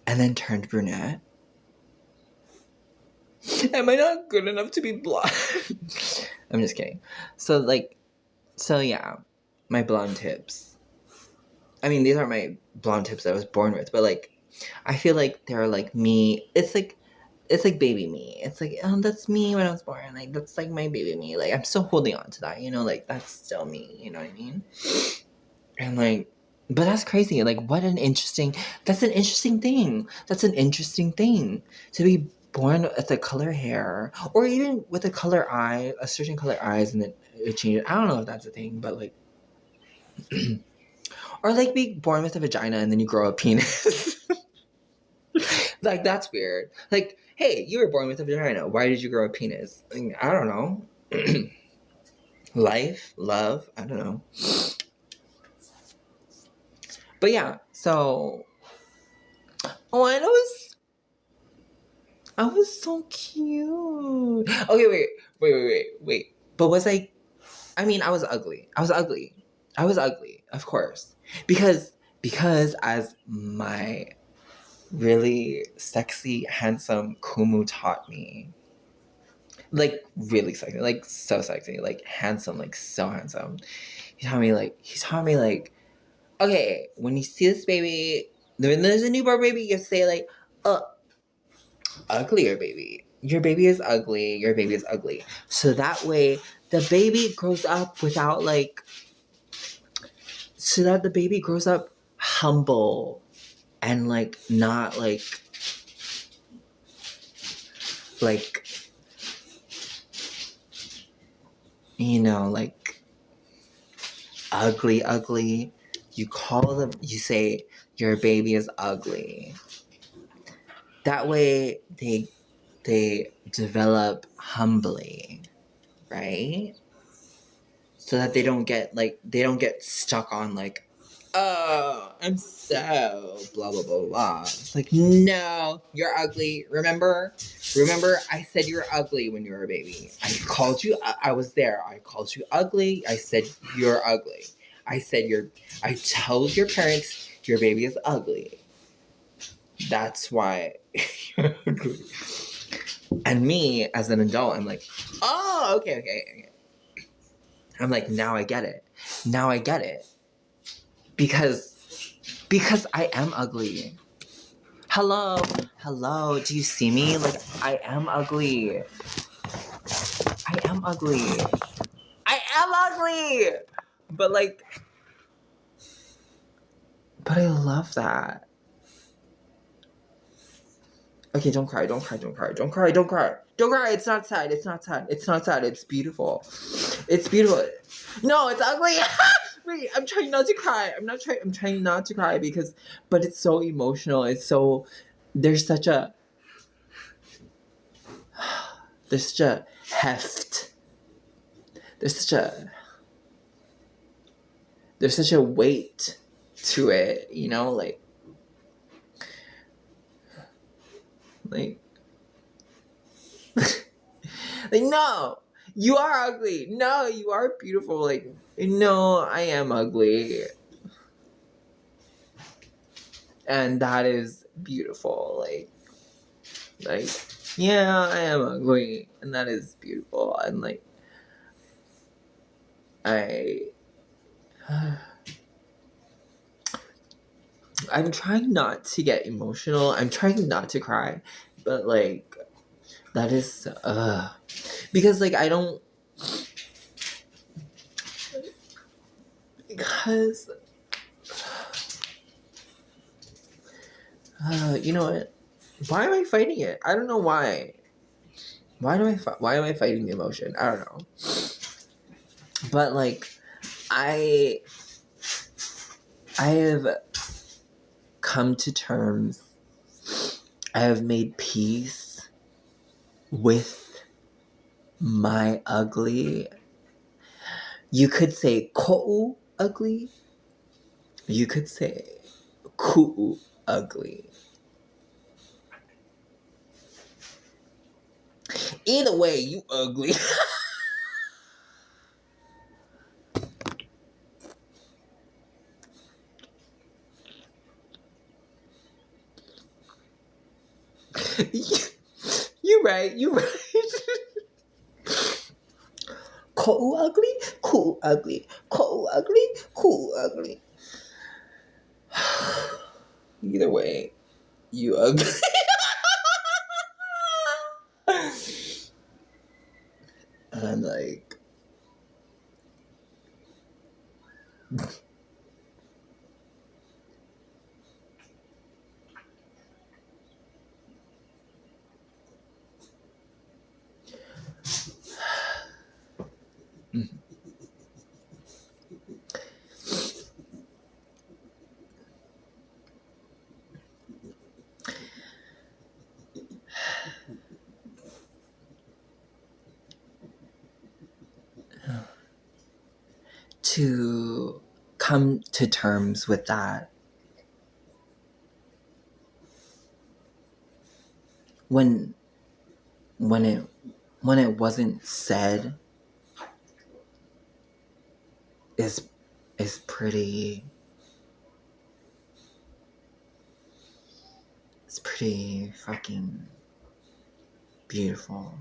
and then turned brunette? Am I not good enough to be blonde? I'm just kidding. So yeah, my blonde tips. I mean, these are my blonde tips that I was born with, but like, I feel like they're like me. It's like baby me. It's like, that's me when I was born. Like that's like my baby me. Like I'm still holding on to that, you know. Like that's still me. You know what I mean? And like, but that's crazy. Like, That's an interesting thing. That's an interesting thing to be born with a color hair, or even with a color eye, a certain color eyes, and then it changes. I don't know if that's a thing, but like, or like be born with a vagina and then you grow a penis. Like that's weird. Like, hey, you were born with a vagina. Why did you grow a penis? Like, I don't know. Life, love, I don't know. But yeah, so and I was so cute. Okay, wait. But was I mean, I was ugly. I was ugly, of course. Because as my really sexy, handsome Kumu taught me, like really sexy, like so sexy, like handsome, like so handsome. He taught me like, okay, when you see this baby, when there's a newborn baby, you say like, uglier baby. Your baby is ugly. Your baby is ugly. So that way, the baby grows up without like, so that the baby grows up humble and like not like you know, like ugly. You say your baby is ugly. That way they develop humbly, right? So that they don't get stuck on like, oh, I'm so blah blah blah blah. It's like, no, you're ugly. Remember I said you were ugly when you were a baby. I called you, I was there. I called you ugly. I said you're ugly. I told your parents your baby is ugly. That's why you're ugly. And me as an adult, I'm like, oh, okay. I'm like, now I get it. Because I am ugly. Hello, do you see me? Like, I am ugly. But like, but I love that. Okay, don't cry. It's not sad. It's beautiful. No, it's ugly. Wait, I'm trying not to cry. I'm trying not to cry but it's so emotional. There's such a heft. There's such a weight to it, you know, like like no, you are ugly. No, you are beautiful. Like, no, I am ugly. And that is beautiful. Like Yeah, I am ugly, and that is beautiful. And like, I, I'm trying not to get emotional. I'm trying not to cry, but like, that is, because like I don't, because, you know what? Why am I fighting it? I don't know why. Why am I fighting the emotion? I don't know. But like, I I have come to terms. I have made peace with my ugly. You could say ko'u ugly. You could say ku'u ugly. Either way, you ugly. You right. You right. Ko'u ugly. Cool ugly. Ko'u ugly. Cool ugly. Either way, you ugly. And I'm like, to come to terms with that when when it when it wasn't said is is pretty it's pretty fucking beautiful.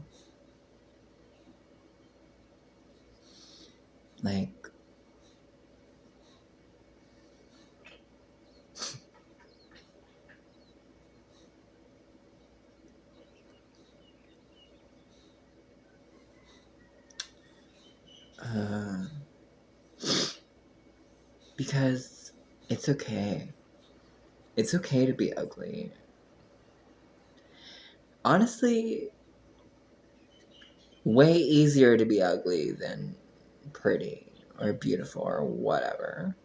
Like, uh, because it's okay. It's okay to be ugly. Honestly, way easier to be ugly than pretty or beautiful or whatever.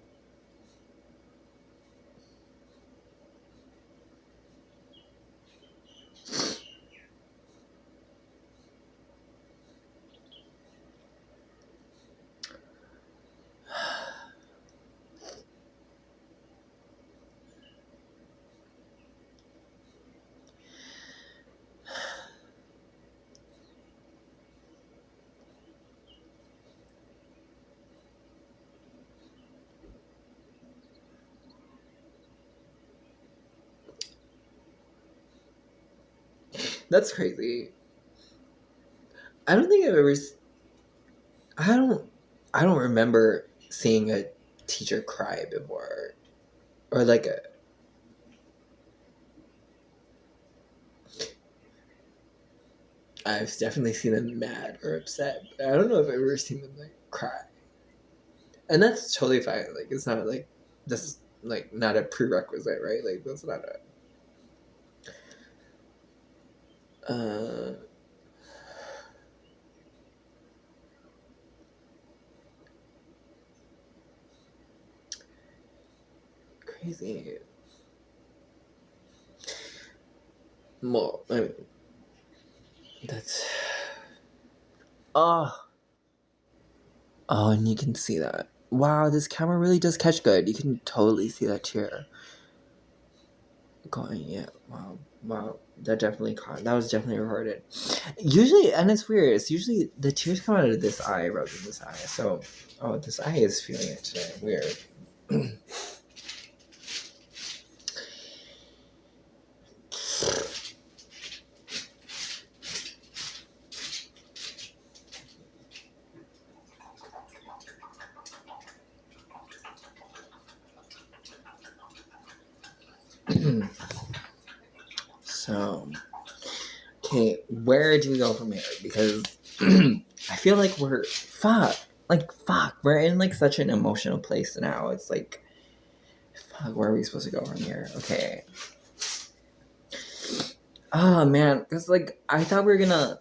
That's crazy. I don't think I've ever. I don't. I don't remember seeing a teacher cry before, or like a. I've definitely seen them mad or upset, but I don't know if I've ever seen them like cry, and that's totally fine. Like, it's not like that's like not a prerequisite, right? Like, that's not a. Crazy. Well, I mean, that's. Oh. Oh, and you can see that. Wow, this camera really does catch good. You can totally see that tear going. Yeah. Wow. Wow. That definitely caught. That was definitely recorded. Usually, and it's weird. It's usually the tears come out of this eye rather than this eye. So, oh, this eye is feeling it today. Weird. So, okay, where do we go from here? Because I feel like we're we're in like such an emotional place now. It's like, fuck, where are we supposed to go from here? Okay. Oh man, because like I thought we were gonna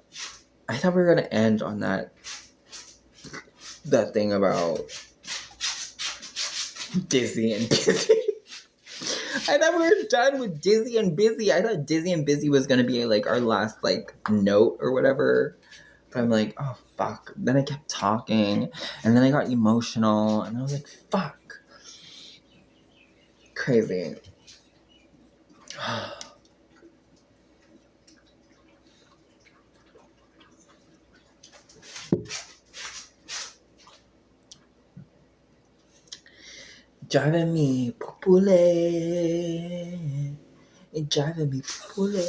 end on that thing about Dizzy and Busy. I thought we were done with Dizzy and Busy. I thought Dizzy and Busy was gonna be like our last like note or whatever. But I'm like, oh fuck. Then I kept talking, and then I got emotional, and I was like, fuck. Crazy. Driving me popule. Driving me popule.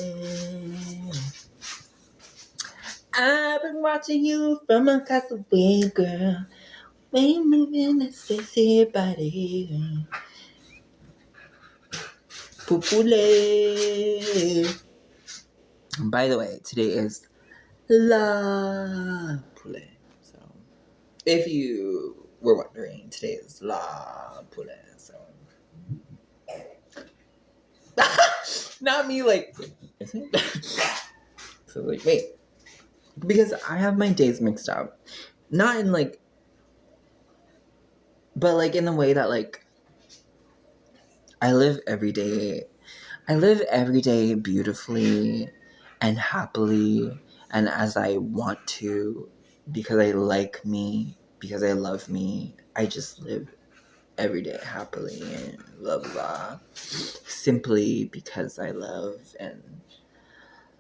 I've been watching you from across the way, girl. When you moving that sexy body. Popule. By the way, today is La Pule. So, if you were wondering, today is La Pule. So, not me like, is it? So, like, wait. Because I have my days mixed up. Not in like, but like in the way that like, I live every day beautifully and happily and as I want to, because I like me, because I love me. I just live every day happily and blah blah. Simply because I love and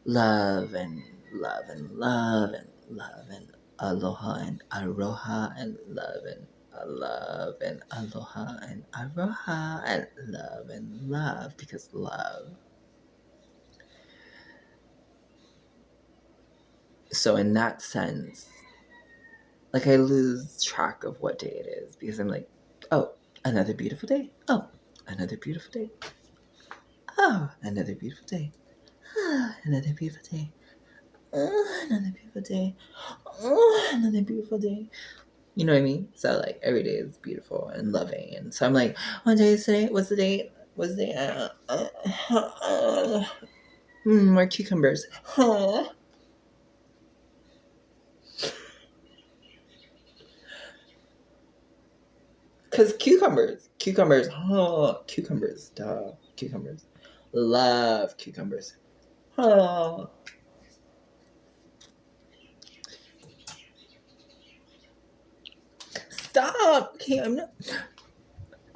love and love and love and love and aloha and aroha and love and love and aloha and aroha and love because love. So in that sense, like I lose track of what day it is because I'm like, oh, another beautiful day. Oh, another beautiful day. Oh, another beautiful day. Ah, another beautiful day. Oh, another beautiful day. Oh, another beautiful day. You know what I mean? So like every day is beautiful and loving, and so I'm like, what day is today? What's the date? What's the date? More cucumbers. Huh. Cause cucumbers, duh, cucumbers. Love cucumbers. Oh. Stop. Okay, I'm not,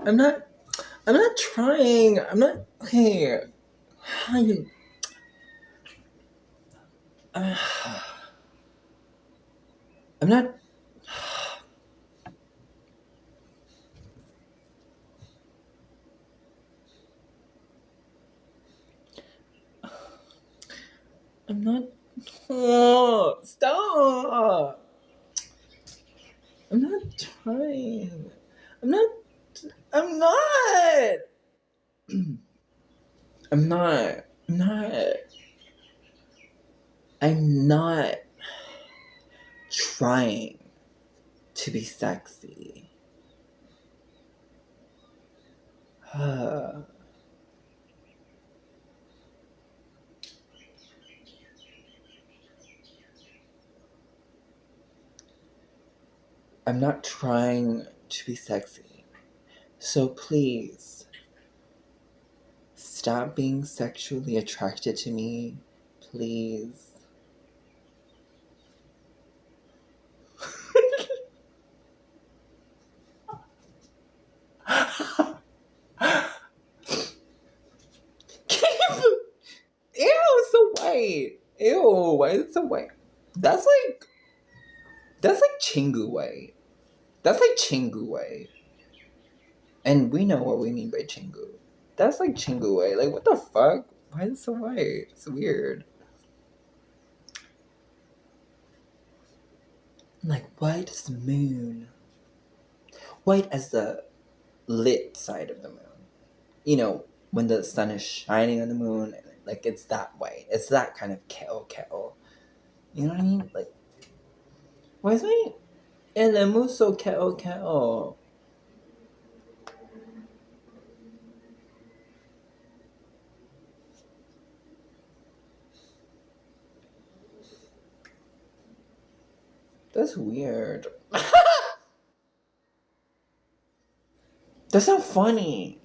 I'm not trying. I'm not, okay. How you, I'm not, I'm not, oh, stop. I'm not trying. I'm not, I'm not. I'm not, I'm not, I'm not trying to be sexy. I'm not trying to be sexy. So please, stop being sexually attracted to me. Please. Ew, it's so white. Ew, why is it so white? That's like Chingu white. That's like Chingu white. And we know what we mean by Chingu. That's like Chingu white. Like, what the fuck? Why is it so white? It's weird. Like, white as the moon. White as the lit side of the moon. You know, when the sun is shining on the moon, like it's that white. It's that kind of keo. You know what I mean? Like, why is my LMU so keo? That's weird. That's not funny.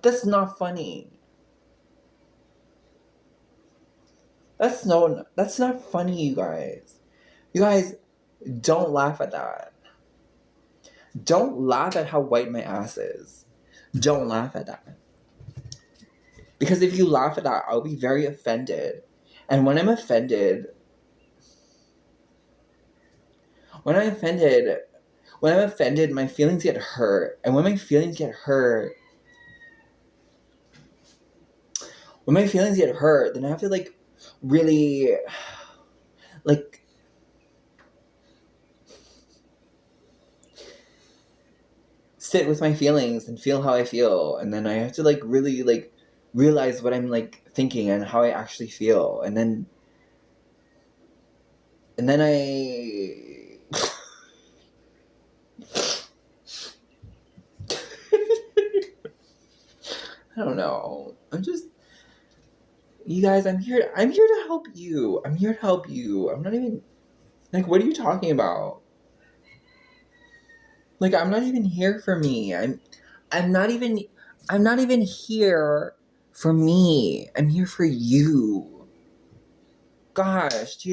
That's not funny. That's not funny, you guys. You guys, don't laugh at that. Don't laugh at how white my ass is. Don't laugh at that. Because if you laugh at that, I'll be very offended. And when I'm offended, my feelings get hurt. And when my feelings get hurt, then I have to like really like sit with my feelings and feel how I feel. And then I have to like really like realize what I'm like thinking and how I actually feel. And then I I don't know. You guys, I'm here to help you. I'm not even like, what are you talking about? Like, I'm not even here for me. I'm not even here for me. I'm here for you. Gosh,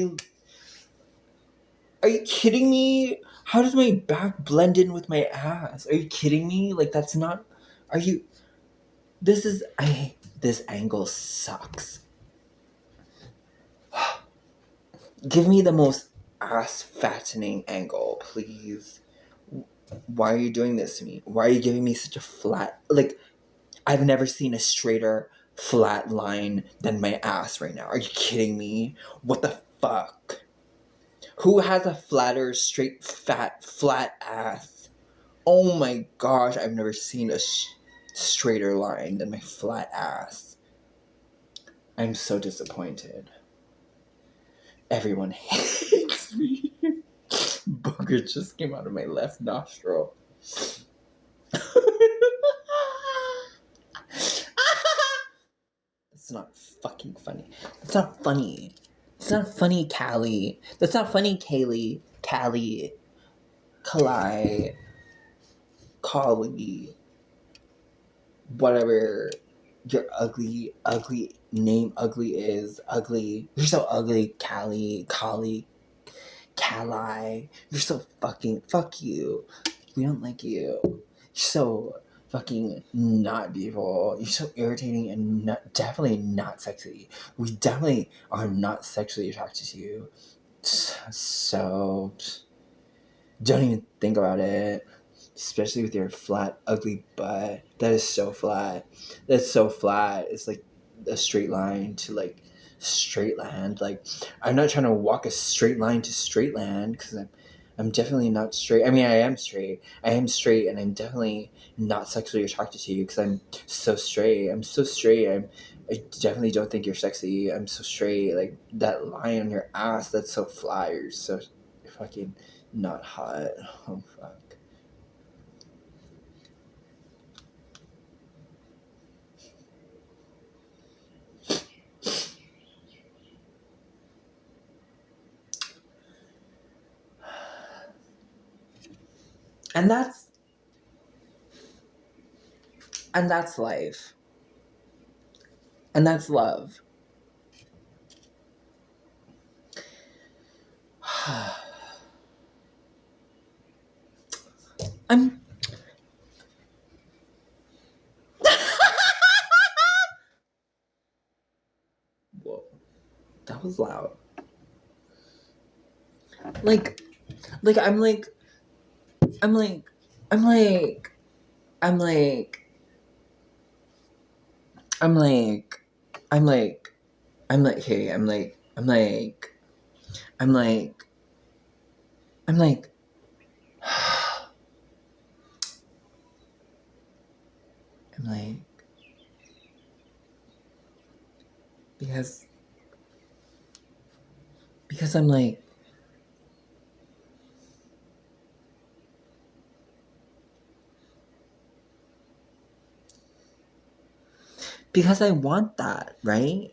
are you kidding me? How does my back blend in with my ass? Are you kidding me? Like, that's not, are you, this angle sucks. Give me the most ass fattening angle, please. Why are you doing this to me? Why are you giving me such a flat, like, I've never seen a straighter flat line than my ass right now. Are you kidding me? What the fuck? Who has a flatter, straight, flat ass? Oh my gosh, I've never seen a straighter line than my flat ass. I'm so disappointed. Everyone hates me. Booger just came out of my left nostril. That's not fucking funny. That's not funny. It's not funny, Callie. That's not funny, Kaylee. Callie. Kalai. Collie. Whatever your ugly name ugly is. Ugly. You're so ugly, Callie. Collie. Callie. You're so fucking. Fuck you. We don't like you. You're so fucking not beautiful. You're so irritating and definitely not sexy. We definitely are not sexually attracted to you. So don't even think about it. Especially with your flat, ugly butt. That is so flat. That's so flat. It's like a straight line to like straight land. Like, I'm not trying to walk a straight line to straight land because I'm definitely not straight. I mean, I am straight, and I'm definitely not sexually attracted to you because I'm so straight. I definitely don't think you're sexy. I'm so straight. Like, that line on your ass, that's so flat. You're so fucking not hot. Oh, fuck. And that's life. And that's love. I'm Whoa. That was loud. Like I'm like I'm like I'm like I'm like I'm like I'm like I'm like hey, I'm like I'm like I'm like I'm like I'm like because I'm like, because I want that, right?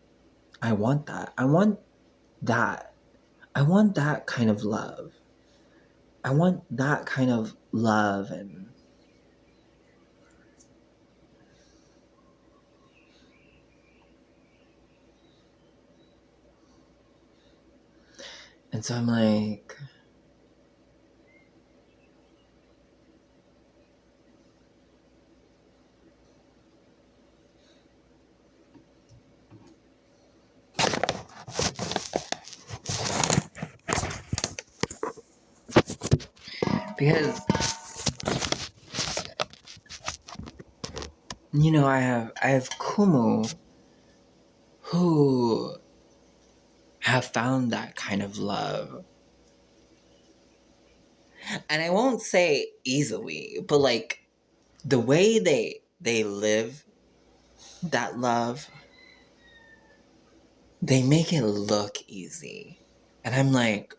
I want that. I want that. I want that kind of love. I want that kind of love and so I'm like, because I have Kumu who have found that kind of love. And I won't say easily, but like the way they live that love, they make it look easy. And I'm like,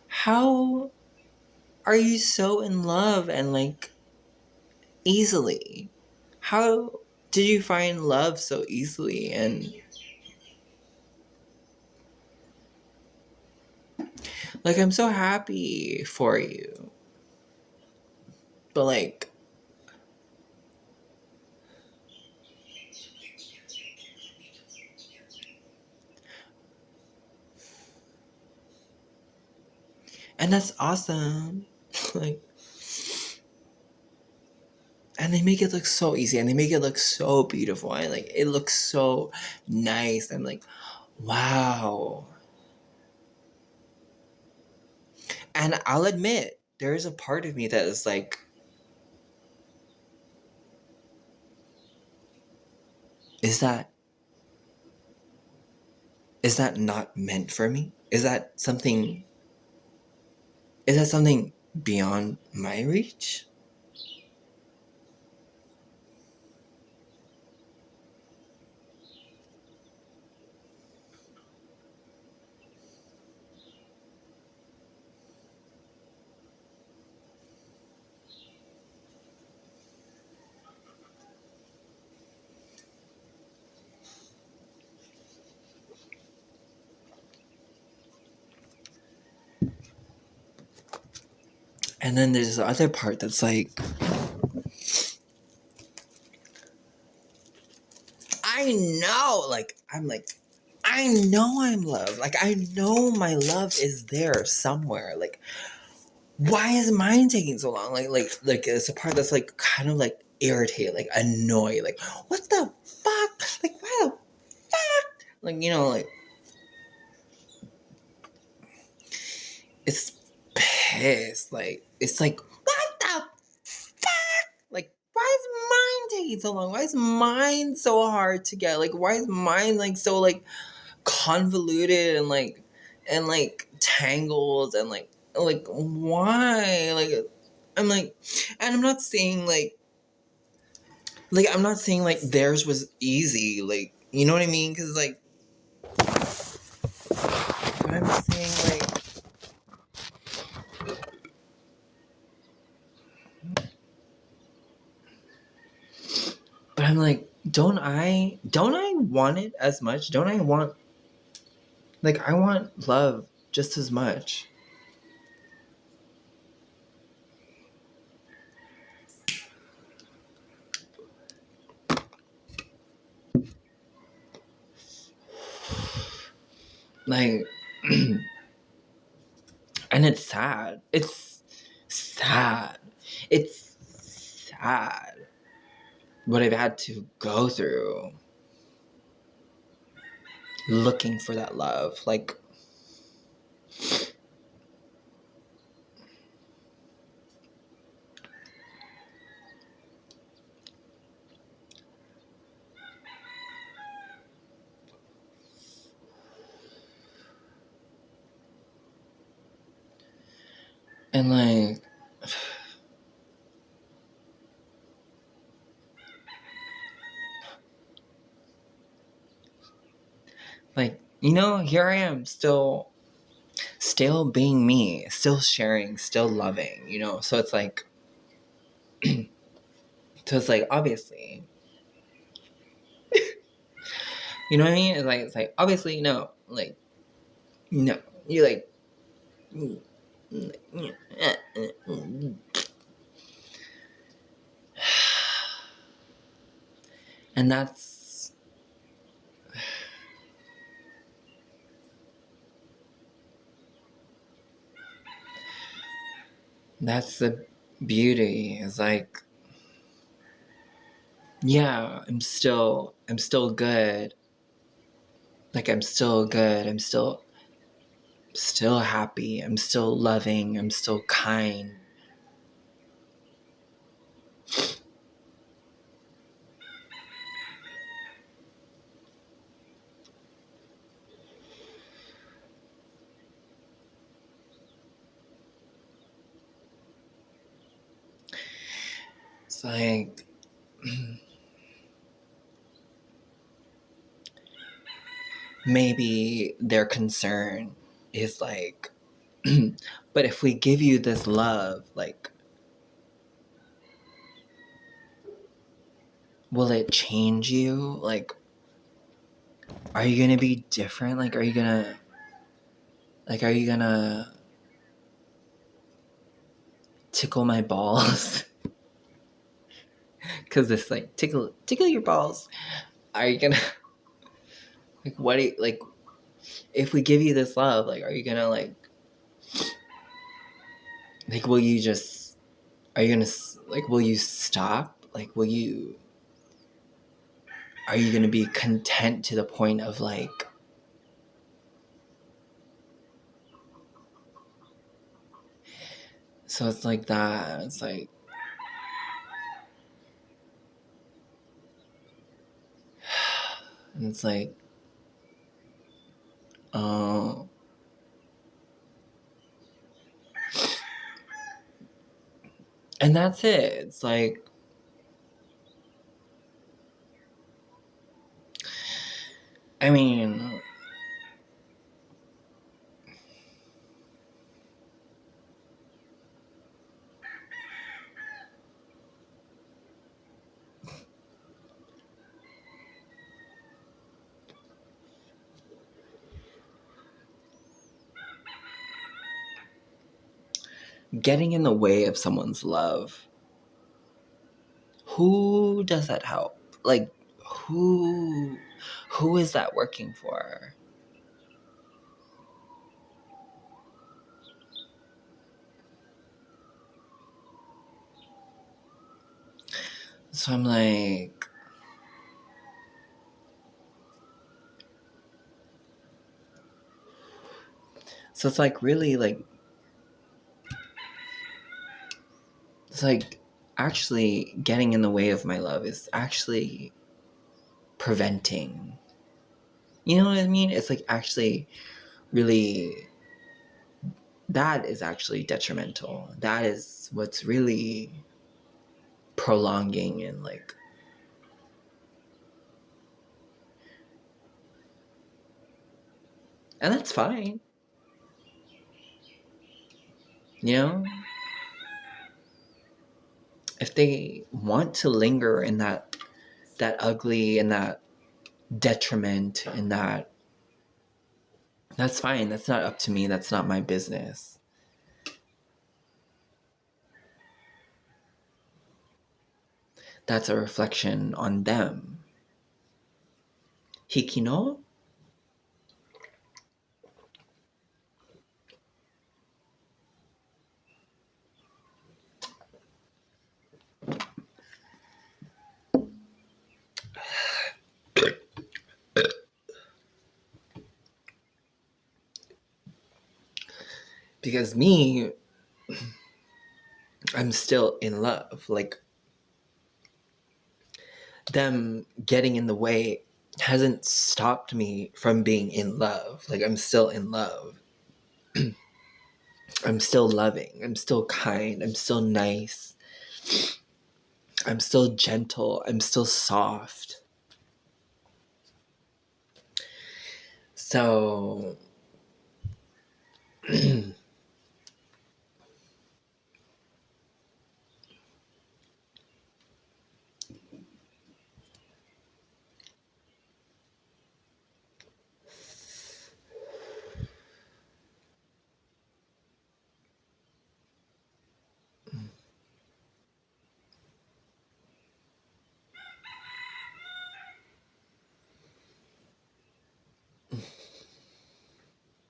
how are you so in love and like easily? How did you find love so easily? And like, I'm so happy for you. But like, and that's awesome. Like, and they make it look so easy and they make it look so beautiful and like it looks so nice. I'm like, wow. And I'll admit, there is a part of me that is like, is that not meant for me? Is that something beyond my reach? And then there's this other part that's like, I know, like, I'm like, I know I'm loved. Like, I know my love is there somewhere. Like, why is mine taking so long? Like it's a part that's like kind of like irritated, like annoyed. Like, what the fuck? Like, why the fuck? Like, like, it's pissed. Like, it's like, what the fuck? Like, why is mine taking so long? Why is mine so hard to get? Like, why is mine like so like convoluted and like tangled and like why? Like, I'm like, and I'm not saying like I'm not saying like theirs was easy, like, you know what I mean? Because like, but I'm saying like, but I'm like, don't I want it as much? Don't I want, like, I want love just as much. Like, and it's sad. It's sad. It's sad what I've had to go through looking for that love. Like, and like, Like, here I am still being me, still sharing, still loving, So it's like obviously, you know what I mean? It's like obviously no, like no. You like and that's the beauty. Is like, yeah, I'm still good. Like I'm still good. I'm still happy. I'm still loving. I'm still kind. It's like maybe their concern is like, but if we give you this love, like, will it change you? Like, are you gonna be different? Like, are you gonna tickle my balls? Because it's like tickle your balls. Are you gonna like what? Like, if we give you this love, like, are you gonna like will you just? Are you gonna like? Will you stop? Like, will you? Are you gonna be content to the point of like? So it's like that. It's like, and it's like, oh. And that's it. It's like, I mean, getting in the way of someone's love. Who does that help? Like, who is that working for? So I'm like, so it's like really like, it's like actually getting in the way of my love is actually preventing. You know what I mean? It's like actually really, that is actually detrimental. That is what's really prolonging and like, and that's fine. You know? If they want to linger in that ugly and that detriment and that's fine. That's not up to me. That's not my business. That's a reflection on them. Hikino? Because me, I'm still in love. Like, them getting in the way hasn't stopped me from being in love. Like, I'm still in love. I'm still loving. I'm still kind. I'm still nice. I'm still gentle. I'm still soft. So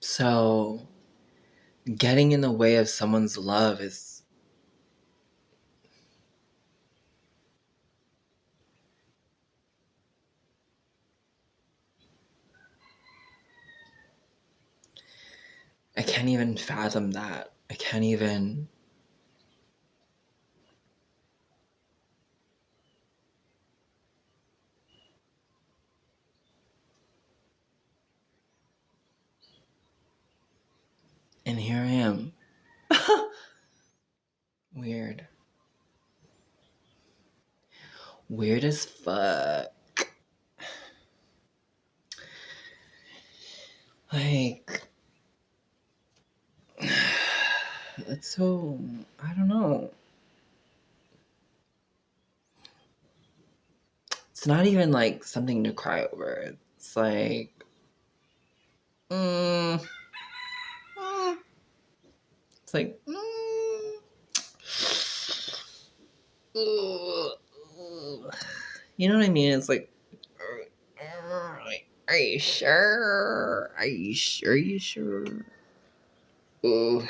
so getting in the way of someone's love is I can't even fathom that. I can't even. And here I am. Weird. Weird as fuck. Like, it's so. I don't know. It's not even like something to cry over. It's like. Mm, it's like. You know what I mean? It's like. Are you sure? Are you sure? Are you sure? Ugh.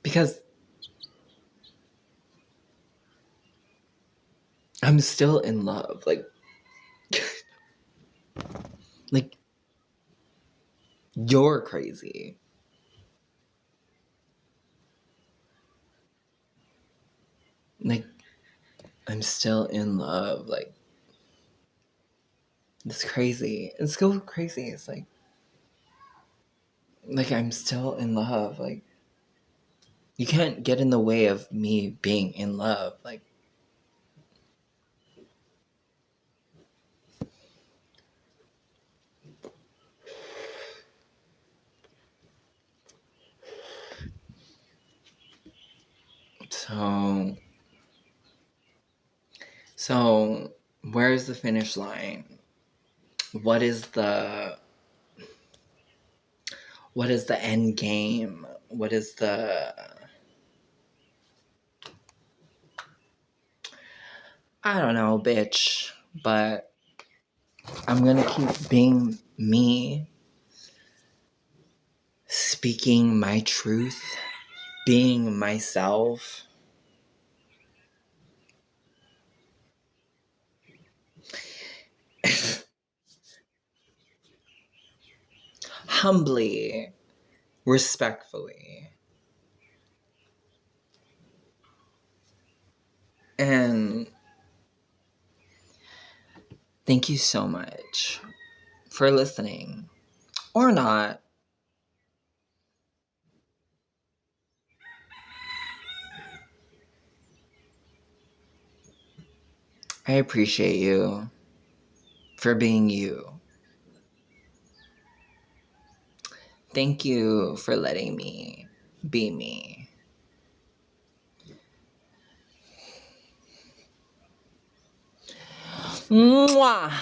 Because I'm still in love. Like you're crazy. Like I'm still in love. Like it's crazy. It's so crazy. It's like I'm still in love. Like you can't get in the way of me being in love. Like so where's the finish line? What is the end game? What is the I don't know, bitch, but I'm gonna keep being me, speaking my truth, being myself. Humbly, respectfully. And thank you so much for listening. Or not. I appreciate you for being you. Thank you for letting me be me. Mwah!